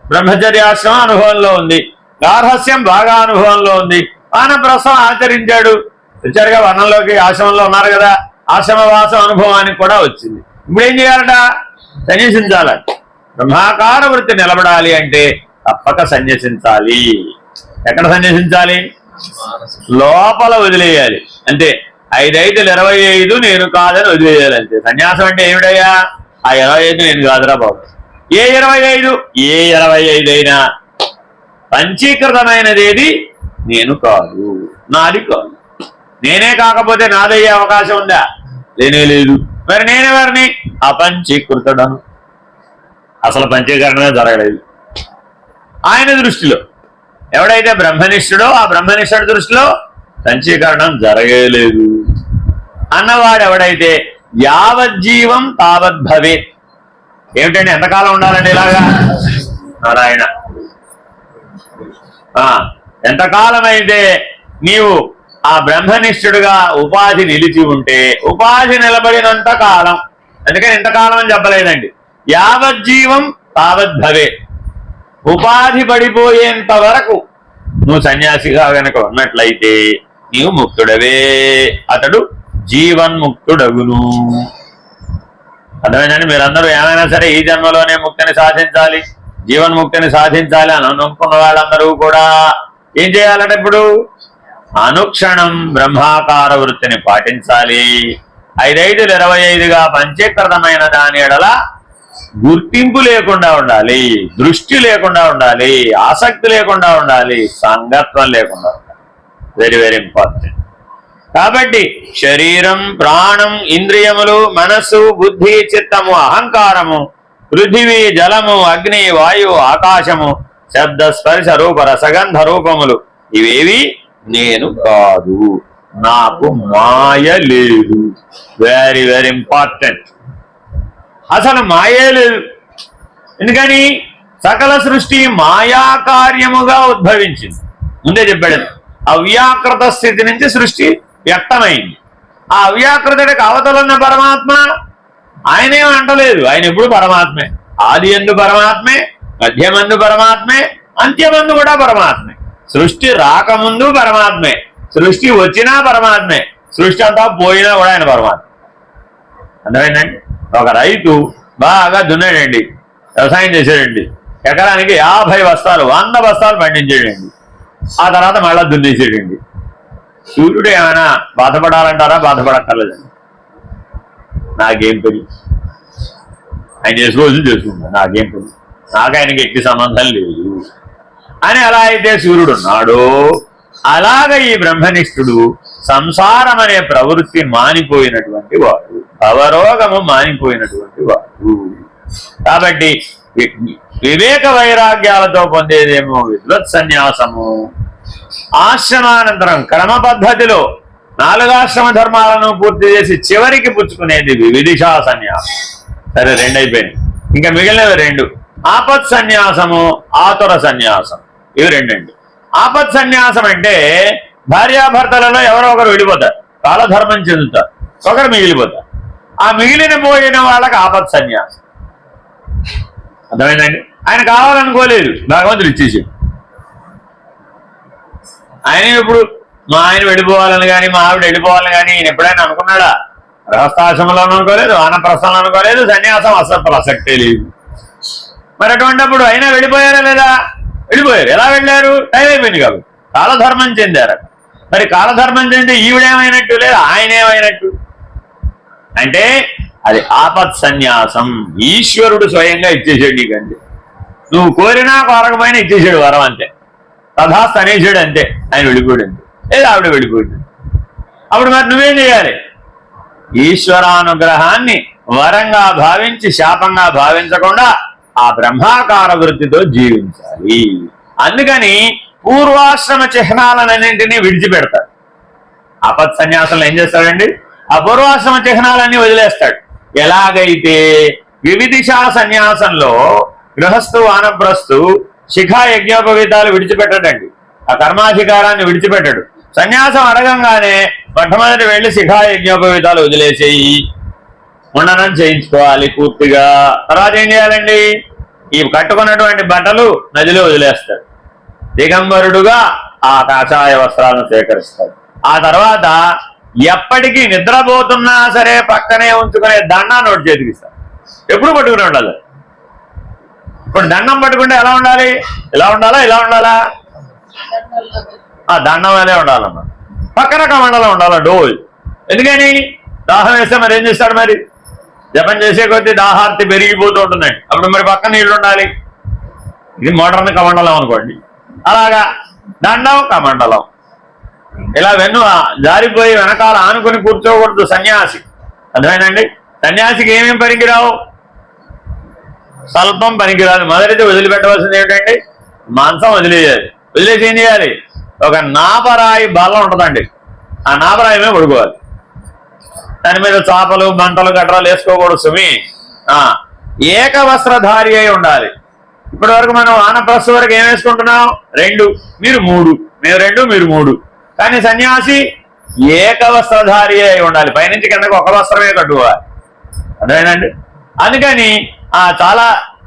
బ్రహ్మచర్యాశ్రమం అనుభవంలో ఉంది, గార్హస్థ్యం బాగా అనుభవంలో ఉంది, వానప్రస్థం ఆచరించాడు, వచ్చారుగా వనంలోకి, ఆశ్రమంలో ఉన్నారు కదా, ఆశ్రమవాసం అనుభవానికి కూడా వచ్చింది. ఇప్పుడు ఏం చేయాలట? సన్యసించాలి. బ్రహ్మాకార వృత్తి నిలబడాలి అంటే తప్పక సన్యసించాలి. ఎక్కడ సన్యసించాలి? లోపల వదిలేయాలి. అంతే. 5 5 25 నేను కాదని వదిలేయాలి అంతే. సన్యాసం అంటే ఏమిటయ్యా? ఆ 25 నేను కాదురా బాబు. ఏ 25? ఏ 25 అయినా పంచీకృతమైనదేది నేను కాదు, నాది కాదు. నేనే కాకపోతే నాదయ్యే అవకాశం ఉందా? లేనే లేదు. మరి నేనెవరిని? అపంచీకృతుడను. అసలు పంచీకరణమే జరగలేదు ఆయన దృష్టిలో. ఎవడైతే బ్రహ్మనిష్ఠుడో ఆ బ్రహ్మనిష్ఠుడి దృష్టిలో పంచీకరణం జరగలేదు అన్నవాడు ఎవడైతే యావజ్జీవం తావద్భవే ఏమిటండి ఎంతకాలం ఉండాలండి ఇలాగా? నారాయణ, ఎంతకాలం అయితే నీవు ఆ బ్రహ్మనిష్ఠుడుగా ఉపాధి నిలిచి ఉంటే, ఉపాధి నిలబడినంత కాలం, అందుకని ఇంతకాలం అని చెప్పలేదండి, యావజ్జీవం తావద్భవే, ఉపాధి పడిపోయేంత వరకు నువ్వు సన్యాసిగా గనక ఉన్నట్లయితే నీవు ముక్తుడవే, అతడు జీవన్ముక్తుడగును. అర్థమైందండి? మీరందరూ ఏమైనా సరే ఈ జన్మలోనే ముక్తిని సాధించాలి, జీవన్ముక్తిని సాధించాలి అని అనుకున్న వాళ్ళందరూ కూడా ఏం చేయాలంటే ఇప్పుడు అనుక్షణం బ్రహ్మాకార వృత్తిని పాటించాలి. 5 25గా పంచీకృతమైన దాని ఎడల గుర్తింపు లేకుండా ఉండాలి, దృష్టి లేకుండా ఉండాలి, ఆసక్తి లేకుండా ఉండాలి, సంగత్వం లేకుండా ఉండాలి. Very very important. కాబట్టి శరీరం, ప్రాణం, ఇంద్రియములు, మనస్సు, బుద్ధి, చిత్తము, అహంకారము, పృథివీ, జలము, అగ్ని, వాయువు, ఆకాశము, శబ్ద, స్పర్శ, రూప, రసగంధ రూపములు ఇవేవి నేను కాదు, నాకు మాయ లేదు. Very very important. అసలు మాయే లేదు. ఎందుకని? సకల సృష్టి మాయాకార్యముగా ఉద్భవించింది. ముందే చెప్పాడు, అవ్యాకృత స్థితి నుంచి సృష్టి వ్యక్తమైంది. ఆ అవ్యాకృతుడికి అవతలున్న పరమాత్మ ఆయనేం అంటలేదు, ఆయన ఎప్పుడు పరమాత్మే. ఆది యందు పరమాత్మే, మధ్యమందు పరమాత్మే, అంత్యమందు కూడా పరమాత్మే. సృష్టి రాకముందు పరమాత్మే, సృష్టి వచ్చినా పరమాత్మే, సృష్టి అంతా పోయినా కూడా ఆయన పరమాత్మ. అర్థమైందండి? ఒక రైతు బాగా దున్నాడండి, వ్యవసాయం చేసాడండి, ఎకరానికి 50 బస్తాలు 100 బస్తాలు పండించాడండి. ఆ తర్వాత మళ్ళా దున్నేసాడండి. సూర్యుడు ఏమైనా బాధపడాలంటారా? బాధపడక్కర్లేదండి. నాకేం పని, ఆయన చేసుకోవచ్చు, చేసుకుంటా, నాకేం పని, నాకు ఆయనకి ఎట్టి సంబంధం లేదు అని ఎలా అయితే సూర్యుడు ఉన్నాడో అలాగ ఈ బ్రహ్మనిష్ఠుడు సంసారం అనే ప్రవృత్తి మానిపోయినటువంటి వాడు, భవరోగము మానిపోయినటువంటి వాడు. కాబట్టి వివేక వైరాగ్యాలతో పొందేదేమో విద్వత్ సన్యాసము. ఆశ్రమానంతరం క్రమ పద్ధతిలో 4 ఆశ్రమ ధర్మాలను పూర్తి చేసి చివరికి పుచ్చుకునేది వివిధిషా సన్యాసం. సరే, 2 అయిపోయినాయి, ఇంకా మిగిలినవి 2. ఆపత్ సన్యాసము, ఆతుర సన్యాసం. ఇవి 2 అండి. ఆపత్ సన్యాసం అంటే భార్యాభర్తలలో ఎవరో ఒకరు విడిపోతారు, కాలధర్మం చెందుతారు, ఒకరు మిగిలిపోతారు. ఆ మిగిలిన పోయిన వాళ్ళకి ఆపత్ సన్యాసం. అర్థమైందండి? ఆయన కావాలనుకోలేదు, భగవంతుడు ఇచ్చేసాడు. ఆయన ఇప్పుడు మా ఆయన వెళ్ళిపోవాలని కానీ, మా ఆవిడ వెళ్ళిపోవాలని కానీ ఈయన ఎప్పుడైనా అనుకున్నాడా? గృహస్థాశ్రమంలో అనుకోలేదు, వానప్రస్థంలో అనుకోలేదు, సన్యాసం అసలు ప్రసక్తే లేదు. మరి అటువంటిప్పుడు అయినా వెళ్ళిపోయారా లేదా? వెళ్ళిపోయారు. ఎలా వెళ్ళారు? టైం అయిపోయింది కాబట్టి కాలధర్మం చెందారు. మరి కాలధర్మం చెంది ఈవిడేమైనట్టు లేదా ఆయన ఏమైనట్టు అంటే అది ఆపత్ సన్యాసం. ఈశ్వరుడు స్వయంగా ఇచ్చేసాడు నీకంటే, నువ్వు కోరినా కోరకపోయినా ఇచ్చేసాడు వరం, అంతే. తథాస్తు అనేసాడు, అంతే. ఆయన వెళ్ళిపోయాడు, అంతే. లేదా ఆవిడ వెళ్ళిపోయాడు. అప్పుడు మరి నువ్వేం చేయాలి? ఈశ్వరానుగ్రహాన్ని వరంగా భావించి శాపంగా భావించకుండా ఆ బ్రహ్మాకార వృత్తితో జీవించాలి. అందుకని పూర్వాశ్రమ చిహ్నాలన్నింటినీ విడిచిపెడతాడు. ఆపత్ సన్యాసంలో ఏం చేస్తాడండి? ఆ పూర్వాశ్రమ చిహ్నాలన్నీ వదిలేస్తాడు. ఎలాగైతే వివిధిషా సన్యాసంలో గృహస్థు, వానప్రస్థు శిఖా యజ్ఞోపవీతాలు విడిచిపెట్టడండి, ఆ కర్మాధికారాన్ని విడిచిపెట్టాడు. సన్యాసం అడగంగానే మొట్టమొదటి వెళ్ళి శిఖా యజ్ఞోపవీతాలు వదిలేసేయి, ఉండనం చేయించుకోవాలి పూర్తిగా. తర్వాత ఏం చేయాలండి? ఈ కట్టుకున్నటువంటి బట్టలు నదిలో వదిలేస్తాడు. దిగంబరుడుగా ఆ కాషాయ వస్త్రాలను సేకరిస్తాడు. ఆ తర్వాత ఎప్పటికీ నిద్రపోతున్నా సరే పక్కనే ఉంచుకునే దండాన్ని ఒకటి చేతికిస్తాడు. ఎప్పుడు పట్టుకుని ఉండాలి. ఇప్పుడు దండం పట్టుకుంటే ఎలా ఉండాలి? ఇలా ఉండాలా, ఇలా ఉండాలా? ఆ దండం అనే ఉండాలమ్మా. పక్కన కమండలం ఉండాలా, డోల్. ఎందుకని? దాహం వేస్తే మరి ఏం చేస్తాడు? మరి జపం చేసే కొద్దీ దాహార్తి పెరిగిపోతూ ఉంటుందండి. అప్పుడు మరి పక్కన నీళ్లు ఉండాలి. ఇది మోడర్న్ కమండలం అనుకోండి. అలాగా దండం, కమండలం, ఇలా వెన్ను జారిపోయి వెనకాల ఆనుకుని కూర్చోకూడదు సన్యాసి. అర్థమైందండి? సన్యాసికి ఏమేమి పనికిరావు? స్వల్పం పనికిరాదు. మొదటిది వదిలిపెట్టవలసింది ఏమిటండి? మాంసం వదిలేయాలి. వదిలేసి ఏం చేయాలి? ఒక నాపరాయి బల్ల ఉంటుందండి, ఆ నాపరాయమే పడుకోవాలి. దాని మీద చాపలు, మంటలు, గట్రాలు వేసుకోకూడదు సుమి. ఏకవస్త్రధారి అయి ఉండాలి. ఇప్పటి వరకు మనం వానప్రస్థ వరకు ఏం వేసుకుంటున్నాం? 2, మీరు 3, మేము 2 మీరు 3. కానీ సన్యాసి ఏకవస్త్రధారి అయి ఉండాలి, పైనుంచి కిందకు ఒక వస్త్రమే కట్టుకోవాలి. అదేనండి. అందుకని చాలా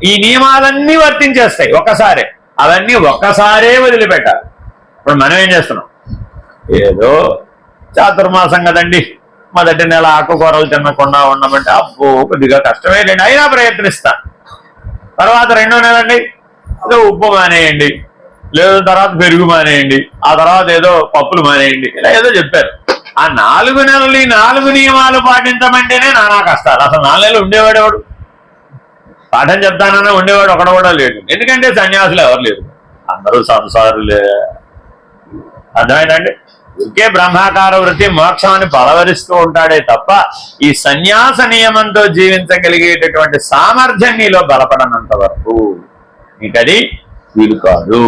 ఈ నియమాలన్నీ వర్తించేస్తాయి ఒక్కసారే, అవన్నీ ఒక్కసారే వదిలిపెట్టాలి. ఇప్పుడు మనం ఏం చేస్తున్నాం? ఏదో చాతుర్మాసం కదండి, మొదటి నెల ఆకుకూరలు తినకుండా ఉండమంటే అబ్బో కొద్దిగా కష్టమే లేండి, అయినా ప్రయత్నిస్తాను. తర్వాత 2వ నెల అండి, ఏదో ఉప్పు మానేయండి, లేదు తర్వాత పెరుగు మానేయండి, ఆ తర్వాత ఏదో పప్పులు మానేయండి, ఇలా ఏదో చెప్పారు. ఆ 4 నెలలు ఈ 4 నియమాలు పాటించమంటేనే నానా కష్టాలు. అసలు 4 నెలలు ఉండేవాడు ఎవడు? పాఠం చెప్తానన్నా ఉండేవాడు ఒకడు కూడా లేడు. ఎందుకంటే సన్యాసులు ఎవరు లేరు, అందరూ సంసారులే. అర్థమైందండి? ఇంకే బ్రహ్మాకార వృత్తి మోక్షాన్ని పలవరిస్తూ ఉంటాడే తప్ప ఈ సన్యాస నియమంతో జీవించగలిగేటటువంటి సామర్థ్యం నీలో బలపడనంత వరకు నీకది వీలు కాదు.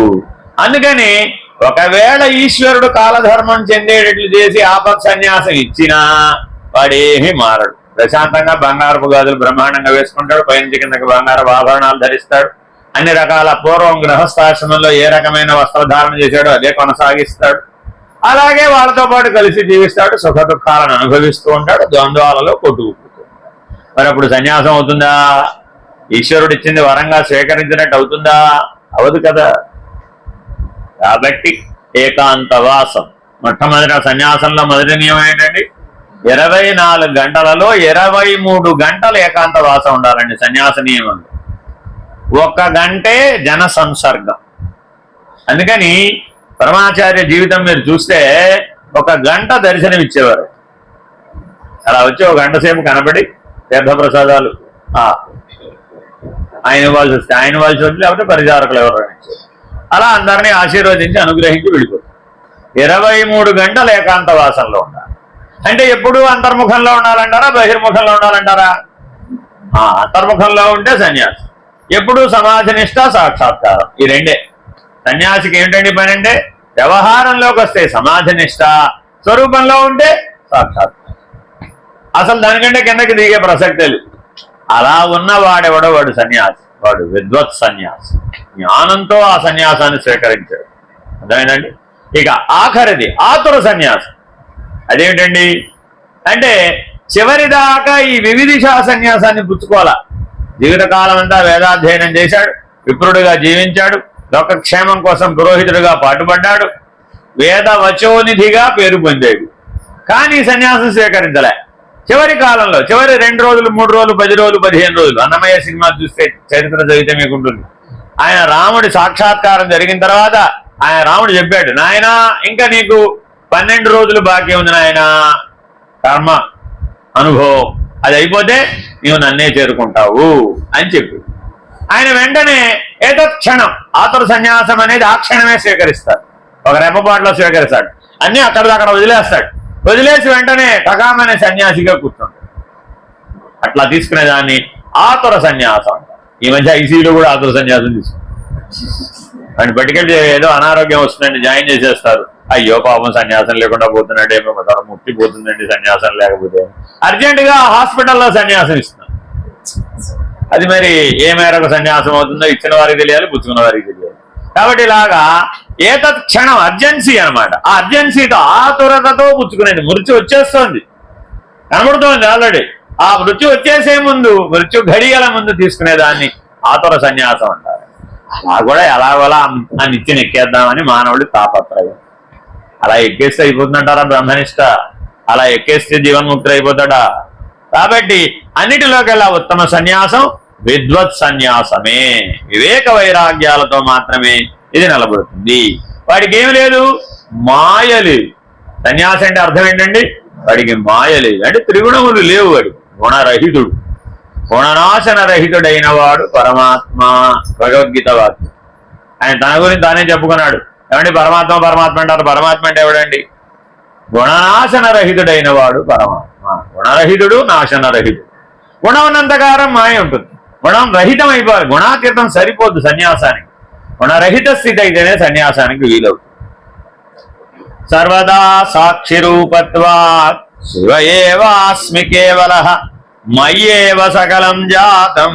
అందుకని ఒకవేళ ఈశ్వరుడు కాలధర్మం చెందేటట్లు చేసి ఆపత్ సన్యాసం ఇచ్చినా వాడేమీ మారడు. ప్రశాంతంగా బంగారపు గాజులు బ్రహ్మాండంగా వేసుకుంటాడు, పైనుంచి కిందకి బంగారపు ఆభరణాలు ధరిస్తాడు, అన్ని రకాల పూర్వం గృహస్థాశ్రమంలో ఏ రకమైన వస్త్రధారణ చేశాడో అదే కొనసాగిస్తాడు. అలాగే వాళ్ళతో పాటు కలిసి జీవిస్తాడు, సుఖ దుఃఖాలను అనుభవిస్తూ ఉంటాడు, ద్వంద్వాలలో కొట్టుకుపోతూ. మరి అప్పుడు సన్యాసం అవుతుందా? ఈశ్వరుడు ఇచ్చింది వరంగా స్వీకరించినట్టు అవుతుందా? అవదు కదా. కాబట్టి ఏకాంతవాసం మొట్టమొదటి సన్యాసంలో మొదటి నియమం ఏంటండి? 24 గంటలలో 23 గంటలు ఏకాంతవాసం ఉండాలండి సన్యాస నియమంలో. 1 గంటే జన సంసర్గం. అందుకని పరమాచార్య జీవితం మీరు చూస్తే 1 గంట దర్శనం ఇచ్చేవారు. అలా వచ్చి 1 గంట సేపు కనబడి తీర్థప్రసాదాలు ఆయన ఇవ్వాల్సి వస్తే ఆయన ఇవ్వాల్సి వస్తే, లేకపోతే పరిచారకులు ఎవరైనా ఇచ్చారు, అలా అందరినీ ఆశీర్వదించి అనుగ్రహించి వెళ్ళిపోతారు. 23 గంటలు ఏకాంతవాసంలో ఉండాలి. అంటే ఎప్పుడు అంతర్ముఖంలో ఉండాలంటారా, బహిర్ముఖంలో ఉండాలంటారా? అంతర్ముఖంలో ఉంటే సన్యాసి. ఎప్పుడు సమాధినిష్ట, సాక్షాత్కారం, ఈ రెండే. సన్యాసికి ఏమిటండి పని అంటే వ్యవహారంలోకి వస్తే సమాధినిష్ట, స్వరూపంలో ఉంటే సాక్షాత్కారం. అసలు దానికంటే కిందకి దిగే ప్రసక్తే లేదు. అలా ఉన్నవాడెవడో వాడు సన్యాసి, వాడు విద్వత్ సన్యాసి. జ్ఞానంతో ఆ సన్యాసాన్ని స్వీకరించాడు. అదేనండి. ఇక ఆఖరిది ఆతుర సన్యాసం. అదేమిటండి అంటే చివరిదాకా ఈ వివిధిషా సన్యాసాన్ని పుచ్చుకోవాలా. జీవితకాలం అంతా వేదాధ్యయనం చేశాడు, విప్రుడుగా జీవించాడు, లోకక్షేమం కోసం పురోహితుడిగా పాటుపడ్డాడు, వేద వచోనిధిగా పేరు పొందాడు. కానీ సన్యాసం స్వీకరించలే. చివరి కాలంలో చివరి 2 రోజులు 3 రోజులు 10 రోజులు 15 రోజులు అన్నమయ్య సినిమా చూస్తే చరిత్ర చదివితే మీకు ఉంటుంది. ఆయన రాముడి సాక్షాత్కారం జరిగిన తర్వాత ఆయన రాముడు చెప్పాడు, నాయనా ఇంకా నీకు 12 రోజులు బాకీ ఉంది నాయన కర్మ అనుభవం, అది అయిపోతే నీవు నన్నే చేరుకుంటావు అని చెప్పి ఆయన వెంటనే ఏతత్క్షణం ఆతుర సన్యాసం అనేది ఆ క్షణమే స్వీకరిస్తాడు. ఒక రెప్పపాటులో స్వీకరిస్తాడు, అన్నీ అక్కడిదక్కడ వదిలేస్తాడు. వదిలేసి వెంటనే టకామనే సన్యాసిగా కూర్చుంటాడు. అట్లా తీసుకునే దాన్ని ఆతుర సన్యాసం అంటారు. ఈ మధ్య ఐసీయూలో కూడా ఆతుర సన్యాసం తీసుకుంటారు. వాడిని పట్టుకెళ్ళి ఏదో అనారోగ్యం వస్తుందండి జాయిన్ చేసేస్తారు. అయ్యో పాపం సన్యాసం లేకుండా పోతున్నాడు, ఏమో ముక్తి పోతుందండి సన్యాసం లేకపోతే. అర్జెంటుగా హాస్పిటల్లో సన్యాసం ఇస్తున్నారు. అది మరి ఏ మేరకు సన్యాసం అవుతుందో ఇచ్చిన వారికి తెలియాలి, పుచ్చుకున్న వారికి తెలియాలి. కాబట్టి ఇలాగా ఏతత్ క్షణం అర్జెన్సీ అనమాట. ఆ అర్జెన్సీతో ఆతురతతో పుచ్చుకునేది. మృత్యు వచ్చేస్తోంది, కనబడుతోంది ఆల్రెడీ. ఆ మృత్యు వచ్చేసే ముందు, మృత్యు ఘడియల ముందు తీసుకునేదాన్ని ఆతుర సన్యాసం అంటారు. అలా కూడా ఎలాగోలా ఆ నిత్యం ఎక్కేద్దామని మానవుడి తాపత్రయం. అలా ఎక్కేస్తే అయిపోతుందంటారా బ్రహ్మనిష్ట? అలా ఎక్కేస్తే జీవన్ముక్తుడు అయిపోతాడా? కాబట్టి అన్నిటిలోకెల్లా ఉత్తమ సన్యాసం విద్వత్ సన్యాసమే. వివేక వైరాగ్యాలతో మాత్రమే ఇది నిలబడుతుంది. వాడికి ఏమి లేదు, మాయ లేదు. సన్యాసం అంటే అర్థం ఏంటండి? వాడికి మాయ లేదు, అంటే త్రిగుణములు లేవు. వాడికి గుణరహితుడు, గుణనాశన రహితుడైన వాడు పరమాత్మ. భగవద్గీత వాక్యం. ఆయన తన గురించి తానే చెప్పుకున్నాడు. ఏమండి పరమాత్మ పరమాత్మ అంటారు, పరమాత్మ అంటే ఎవడండి? గుణనాశన రహితుడైన వాడు పరమాత్మ. గుణరహితుడు, నాశన రహితుడు. గుణం ఉన్నంతకాలం మాయ ఉంటుంది, గుణం రహితం అయిపోవాలి. గుణాతీతం సరిపోద్దు సన్యాసానికి. గుణరహిత స్థితి అయితేనే సన్యాసానికి వీలవుతుంది. సర్వదా సాక్షిరూపత్వాత్ శివ ఏవాస్మి కేవలః మయ్యేవ సకలం జాతం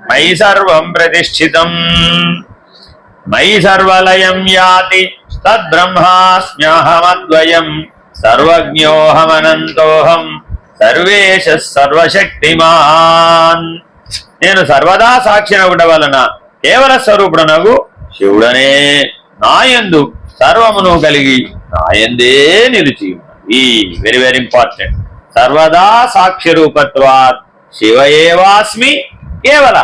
మయి సర్వం ప్రతిష్ఠితం మయి సర్వలయం యాతి తద్బ్రహ్మాస్మ్యహమద్వయం సర్వజ్ఞోహమనంతోహం సర్వేశ సర్వశక్తిమాన్. నేను సర్వదా సాక్షినగుట వలన కేవల స్వరూపుడనగు శివుడనే నాయందు సర్వమును కలిగి నాయందే నిలిచి ఉన్నది. Very very important. సర్వదా సాక్షి రూపత్వాత్ శివ ఏవాస్మి కేవల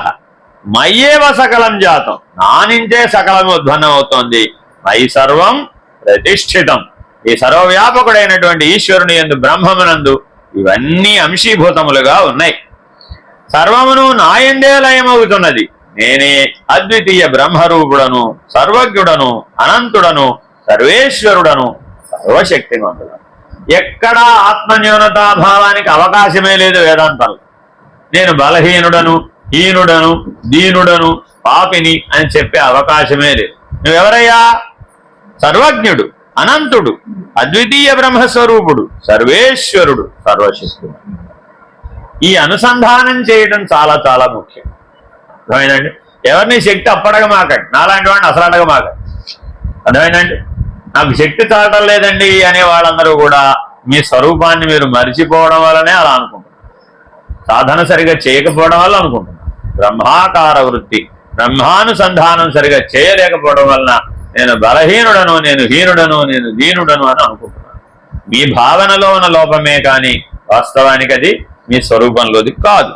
మయ్యేవ సకలం జాతం. నా నుంచే సకలం ఉద్భన్నం అవుతోంది. మయి సర్వం ప్రతిష్ఠితం. ఈ సర్వవ్యాపకుడైనటువంటి ఈశ్వరుని యందు బ్రహ్మమునందు ఇవన్నీ అంశీభూతములుగా ఉన్నాయి. సర్వమును నాయందే లయమవుతున్నది. నేనే అద్వితీయ బ్రహ్మరూపుడను, సర్వజ్ఞుడను, అనంతుడను, సర్వేశ్వరుడను, సర్వశక్తిమంతుడను. ఎక్కడా ఆత్మన్యూనతాభావానికి అవకాశమే లేదు వేదాంతాలు. నేను బలహీనుడను, హీనుడను, దీనుడను, పాపిని అని చెప్పే అవకాశమే లేదు. నువ్వెవరయ్యా? సర్వజ్ఞుడు, అనంతుడు, అద్వితీయ బ్రహ్మస్వరూపుడు, సర్వేశ్వరుడు, సర్వశక్తుడు. ఈ అనుసంధానం చేయడం చాలా చాలా ముఖ్యం. అర్థమైందండి? ఎవరిని శక్తి అప్పడగమాకండి, నాలాంటి వాడిని అసలు అడగమాకండి. అర్థమైందండి? నాకు శక్తి చాలటం లేదండి అనే వాళ్ళందరూ కూడా మీ స్వరూపాన్ని మీరు మరిచిపోవడం వల్లనే అలా అనుకుంటున్నారు. సాధన సరిగా చేయకపోవడం వల్ల అనుకుంటున్నారు. బ్రహ్మాకార వృత్తి, బ్రహ్మానుసంధానం సరిగా చేయలేకపోవడం వలన నేను బలహీనుడను, నేను హీనుడను, నేను దీనుడను అని అనుకుంటున్నాను. మీ భావనలో ఉన్న లోపమే కానీ వాస్తవానికి అది మీ స్వరూపంలోది కాదు.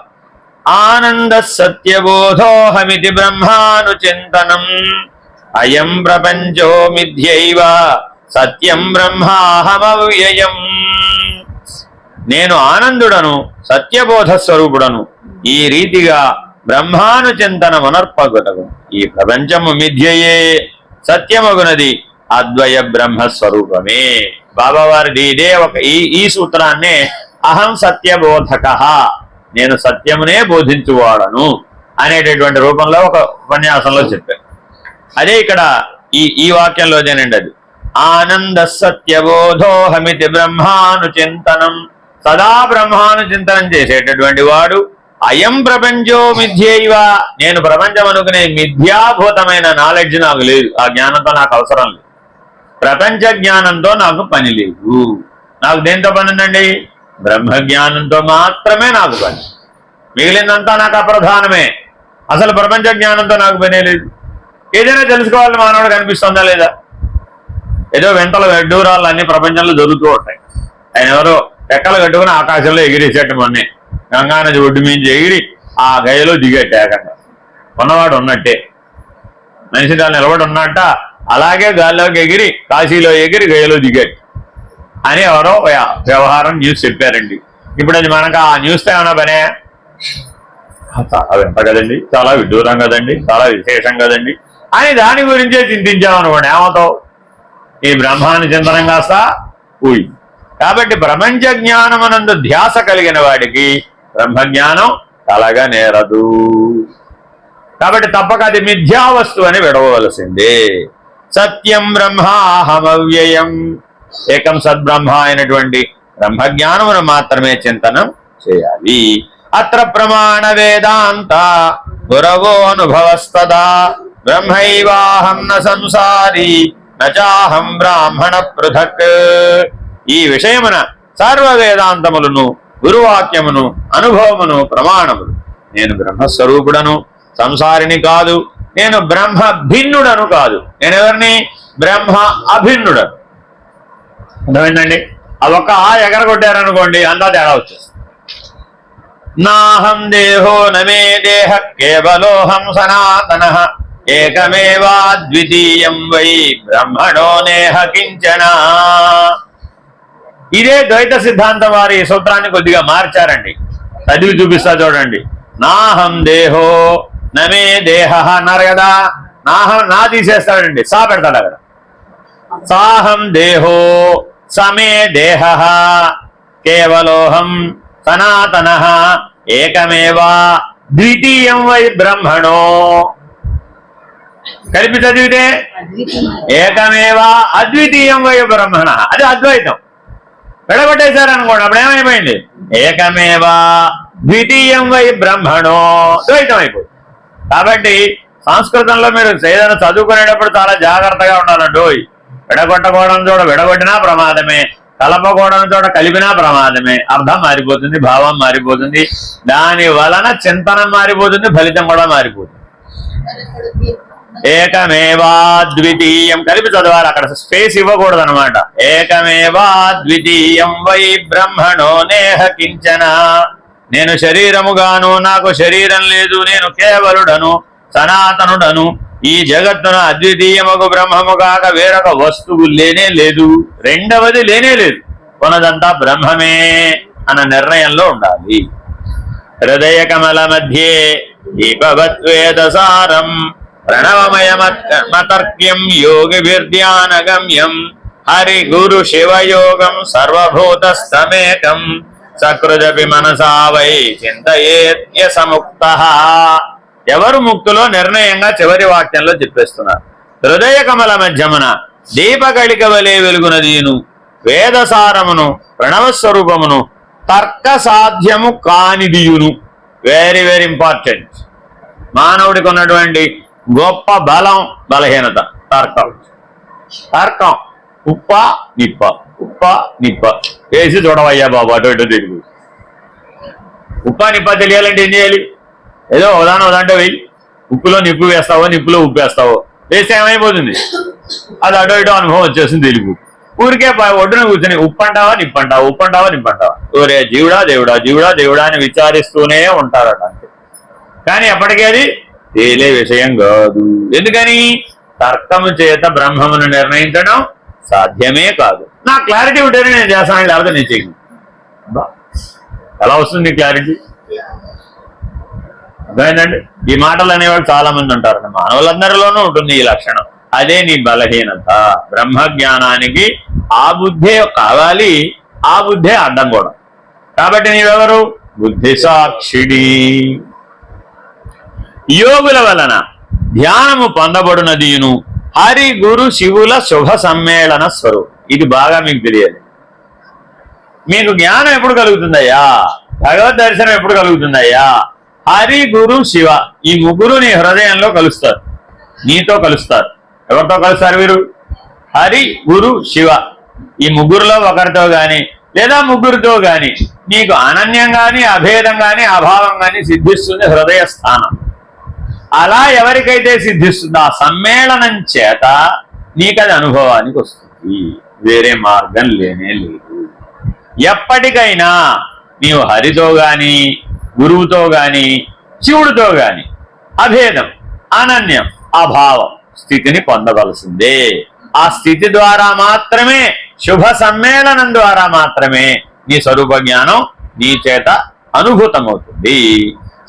ఆనంద సత్యబోధోహమితి బ్రహ్మానుచింతనం అయం ప్రపంచో మిథ్యైవ సత్యం బ్రహ్మాహమవ్యయం. నేను ఆనందుడను, సత్యబోధ స్వరూపుడను. ఈ రీతిగా బ్రహ్మానుచింతనమునర్పగుటకు ఈ ప్రపంచము మిథ్యయే, సత్యమగునది అద్వయ బ్రహ్మస్వరూపమే. బాబావారిది ఇదే ఈ సూత్రాన్నే అహం సత్యబోధక, నేను సత్యమునే బోధించువాడను అనేటటువంటి రూపంలో ఒక ఉపన్యాసంలో చెప్పారు. అదే ఇక్కడ ఈ వాక్యంలోదేనండి అది. ఆనంద సత్యబోధోహమితి బ్రహ్మానుచింతనం. సదా బ్రహ్మానుచింతనం చేసేటటువంటి వాడు అయం ప్రపంచో మిథ్యైవ, నేను ప్రపంచం అనుకునే మిథ్యాభూతమైన నాలెడ్జ్ నాకు లేదు, ఆ జ్ఞానంతో నాకు అవసరం లేదు. ప్రపంచ జ్ఞానంతో నాకు పని లేదు. నాకు దేంతో పని ఉందండి? బ్రహ్మజ్ఞానంతో మాత్రమే నాకు పని. మిగిలిందంతా నాకు అప్రధానమే. అసలు ప్రపంచ జ్ఞానంతో నాకు పనే లేదు. ఏదైనా తెలుసుకోవాలని మానవుడు కనిపిస్తుందా లేదా? ఏదో వింతల వెడ్డూరాలు అన్ని ప్రపంచంలో జరుగుతూ ఉంటాయి. ఆయన ఎవరో రెక్కలు కట్టుకుని ఆకాశంలో ఎగిరేసేట మొన్నే గంగానది ఒడ్డు మించి ఎగిరి ఆ గయలో దిగట్టే. ఏకంగా ఉన్నవాడు ఉన్నట్టే, మనిషి దాన్ని నిలబడి ఉన్నట్ట అలాగే గాల్లోకి ఎగిరి కాశీలో ఎగిరి గయలో దిగట్టు అని ఎవరో వ్యవహారం న్యూస్ చెప్పారండి. ఇప్పుడు అది మనకు ఆ న్యూస్తో ఏమైనా పనే? చాలా వింత కదండి, చాలా విడ్డూరం కదండి, చాలా విశేషం కదండి అని దాని గురించే చింతించామనుకోండి, ఏమవుతావు? ఈ బ్రహ్మాన్ని చింతనం కాస్త ఊయి. కాబట్టి ప్రపంచ జ్ఞానమునందు ధ్యాస కలిగిన వాడికి బ్రహ్మజ్ఞానం కలగా నేరదు. కాబట్టి తప్పక అది మిథ్యా వస్తువు అని విడవలసిందే. సత్యం బ్రహ్మాహమవ్యయం, ఏకం సద్బ్రహ్మ అయినటువంటి బ్రహ్మజ్ఞానమును మాత్రమే చింతనం చేయాలి. అత్ర ప్రమాణ వేదాంత గురవో అనుభవస్తదా బ్రహ్మైవాహం న సంసారి నచాహం బ్రాహ్మణ పృథక్. ఈ విషయమున సర్వ వేదాంతములను, గురువాక్యమును, అనుభవమును, ప్రమాణములు. నేను బ్రహ్మస్వరూపుడను, సంసారిని కాదు. నేను బ్రహ్మ భిన్నుడను కాదు. నేను ఎవరిని? బ్రహ్మ అభిన్నుడను. అర్థమైందండి? ఒక ఎగరగొట్టారనుకోండి, అంతా తేడా వచ్చేస్తుంది. నాహం దేహో నమే దేహ కేవలోహం సనాతన ఏకమేవాద్వితీయం వై బ్రహ్మణో నేహ కించన. ఇదే ద్వైత సిద్ధాంతం వారి సూత్రాన్ని కొద్దిగా మార్చారండి. చదివి చూపిస్తా చూడండి. నాహం దేహో నమే దేహ అన్నారు కదా, నాహం నా తీసేస్తాడండి, సా పెడతాడు అక్కడ. సాహం దేహో సమే దేహ కేవలోహం సనాతన ఏకమేవా ద్వితీయం వై బ్రహ్మణో. కలిపి చదివితే ఏకమేవా అద్వితీయం వై బ్రహ్మణ, అది అద్వైతం. విడగొట్టేశారనుకోండి, అప్పుడు ఏమైపోయింది? ఏకమేవా ద్వితీయం వై బ్రహ్మణో, ద్వైతం అయిపోయింది. కాబట్టి సంస్కృతంలో మీరు ఏదైనా చదువుకునేటప్పుడు చాలా జాగ్రత్తగా ఉండాలండి. విడగొట్టకూడని చోట విడగొట్టినా ప్రమాదమే, కలపకూడని చోట కలిపినా ప్రమాదమే. అర్థం మారిపోతుంది, భావం మారిపోతుంది, దాని వలన చింతనం మారిపోతుంది, ఫలితం కూడా మారిపోతుంది. ఏకమేవాద్వితీయం కలిపి చదవాలి, అక్కడ స్పేస్ ఇవ్వకూడదు అనమాట. ఏకమేవాద్వితీయం వై బ్రహ్మణో నేహ కించన. నేను శరీరముగాను, నాకు శరీరం లేదు, నేను కేవలుడను, సనాతనుడను. ఈ జగత్తును అద్వితీయముకు బ్రహ్మము కాక వేరొక వస్తువు లేనే లేదు, రెండవది లేనే లేదు, కొనదంతా బ్రహ్మమే అన్న నిర్ణయంలో ఉండాలి. హృదయ కమల మధ్యే దీపవద్వేదసారం ప్రణవమయమతర్క్యం యోగిభిర్ధ్యానగమ్యం హరి గురు శివయోగం సర్వభూతస్థమేకం సకృదపి మనసా వై చింతయేత్య సముక్తః. ఎవరు ముక్తులో నిర్ణయంగా చివరి వాక్యంలో చెప్పేస్తున్నారు. హృదయ కమల మధ్యమున దీపకళిక వలె వెలుగునదీను వేదసారమును ప్రణవస్వరూపమును తర్క సాధ్యము కానిదియును. Very very important. మానవుడికి ఉన్నటువంటి గొప్ప బలం బలహీనత తర్కం. తర్కం ఉప్ప నిప్ప, ఉప్ప నిప్ప వేసి చూడవయ్యా బాబు, అటు ఇటు తెలుగు. ఉప్ప నిప్ప తెలియాలంటే ఏం చేయాలి? ఏదో ఉదాంటే వెయ్యి, ఉప్పులో నిప్పు వేస్తావో నిప్పులో ఉప్పు వేస్తావో, వేస్తే ఏమైపోతుంది? అది అటో ఇటో అనుభవం వచ్చేసింది తెలుగు. ఊరికే ఒడ్డున కూర్చొని ఉప్పు అంటావా నిప్పంటావా, ఉప్పు అంటావా నిప్పంటావా, ఓరే జీవుడా దేవుడా జీవుడా దేవుడా అని విచారిస్తూనే ఉంటారట అంతే. కానీ ఎప్పటికీ అది తేలే విషయం కాదు. ఎందుకని? తర్కము చేత బ్రహ్మమును నిర్ణయించడం సాధ్యమే కాదు. నా క్లారిటీ ఉంటేనే నేను చేస్తాను, లేకపోతే నేను చేయను. ఎలా వస్తుంది క్లారిటీ? అర్థమైందండి? ఈ మాటలు అనేవాళ్ళు చాలా మంది ఉంటారు, మానవులందరిలోనూ ఉంటుంది ఈ లక్షణం. అదే నీ బలహీనత. బ్రహ్మజ్ఞానానికి ఆ బుద్ధే కావాలి, ఆ బుద్ధే అడ్డం కూడా. కాబట్టి నీవెవరు? బుద్ధి సాక్షిడి. యోగుల వలన ధ్యానము పొందబడునదియును హరి గురు శివుల శుభ సమ్మేళన స్వరూపం. ఇది బాగా మీకు తెలియాలి. మీకు జ్ఞానం ఎప్పుడు కలుగుతుందయ్యా? భగవద్ దర్శనం ఎప్పుడు కలుగుతుందయ్యా? హరి గురు శివ ఈ ముగ్గురు నీ హృదయంలో కలుస్తారు, నీతో కలుస్తారు. ఎవరితో కలుస్తారు వీరు? హరి గురు శివ ఈ ముగ్గురులో ఒకరితో గాని లేదా ముగ్గురితో గాని నీకు అనన్యం గాని అభేదం గాని అభావం గాని సిద్ధిస్తుంది హృదయ స్థానం. అలా ఎవరికైతే సిద్ధిస్తుందో ఆ సమ్మేళనం చేత నీకది అనుభవానికి వస్తుంది. వేరే మార్గం లేనే లేదు. ఎప్పటికైనా నీవు హరితో గాని గురువుతో గాని శివుడితో గాని అభేదం అనన్యం అభావం స్థితిని పొందవలసిందే. ఆ స్థితి ద్వారా మాత్రమే, శుభ సమ్మేళనం ద్వారా మాత్రమే నీ స్వరూప జ్ఞానం నీ చేత అనుభూతమవుతుంది.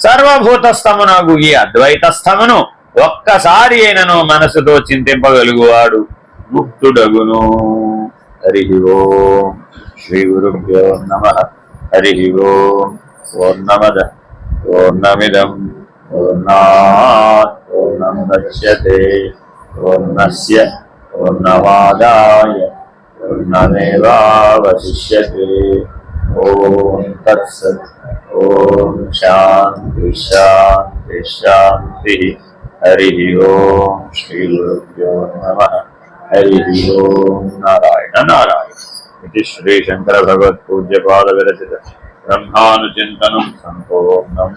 సర్వభూతస్థమునగు ఈ అద్వైతస్థమును ఒక్కసారి అయినను మనసుతో చింతింపగలుగువాడు ముక్తుడగును. హరి ఓం. శ్రీ గురుభ్యో నమః. హరి ఓం. పూర్ణమద పూర్ణమిదం పూర్ణాత్ పూర్ణముదచ్యతే పూర్ణస్య పూర్ణమాదాయ పూర్ణమేవావశిష్యతే. ఓం తత్సత్. ఓం శాంతి శాంతి శాంతి. హరి ఓం. శ్రీ గురుభ్యో నమః. హరి ఓం. నారాయణ నారాయణ. ఇది శ్రీ శంకర భగవత్ పూజ్యపాద విరచిత బ్రహ్మానుచింతనం సంపూర్ణం.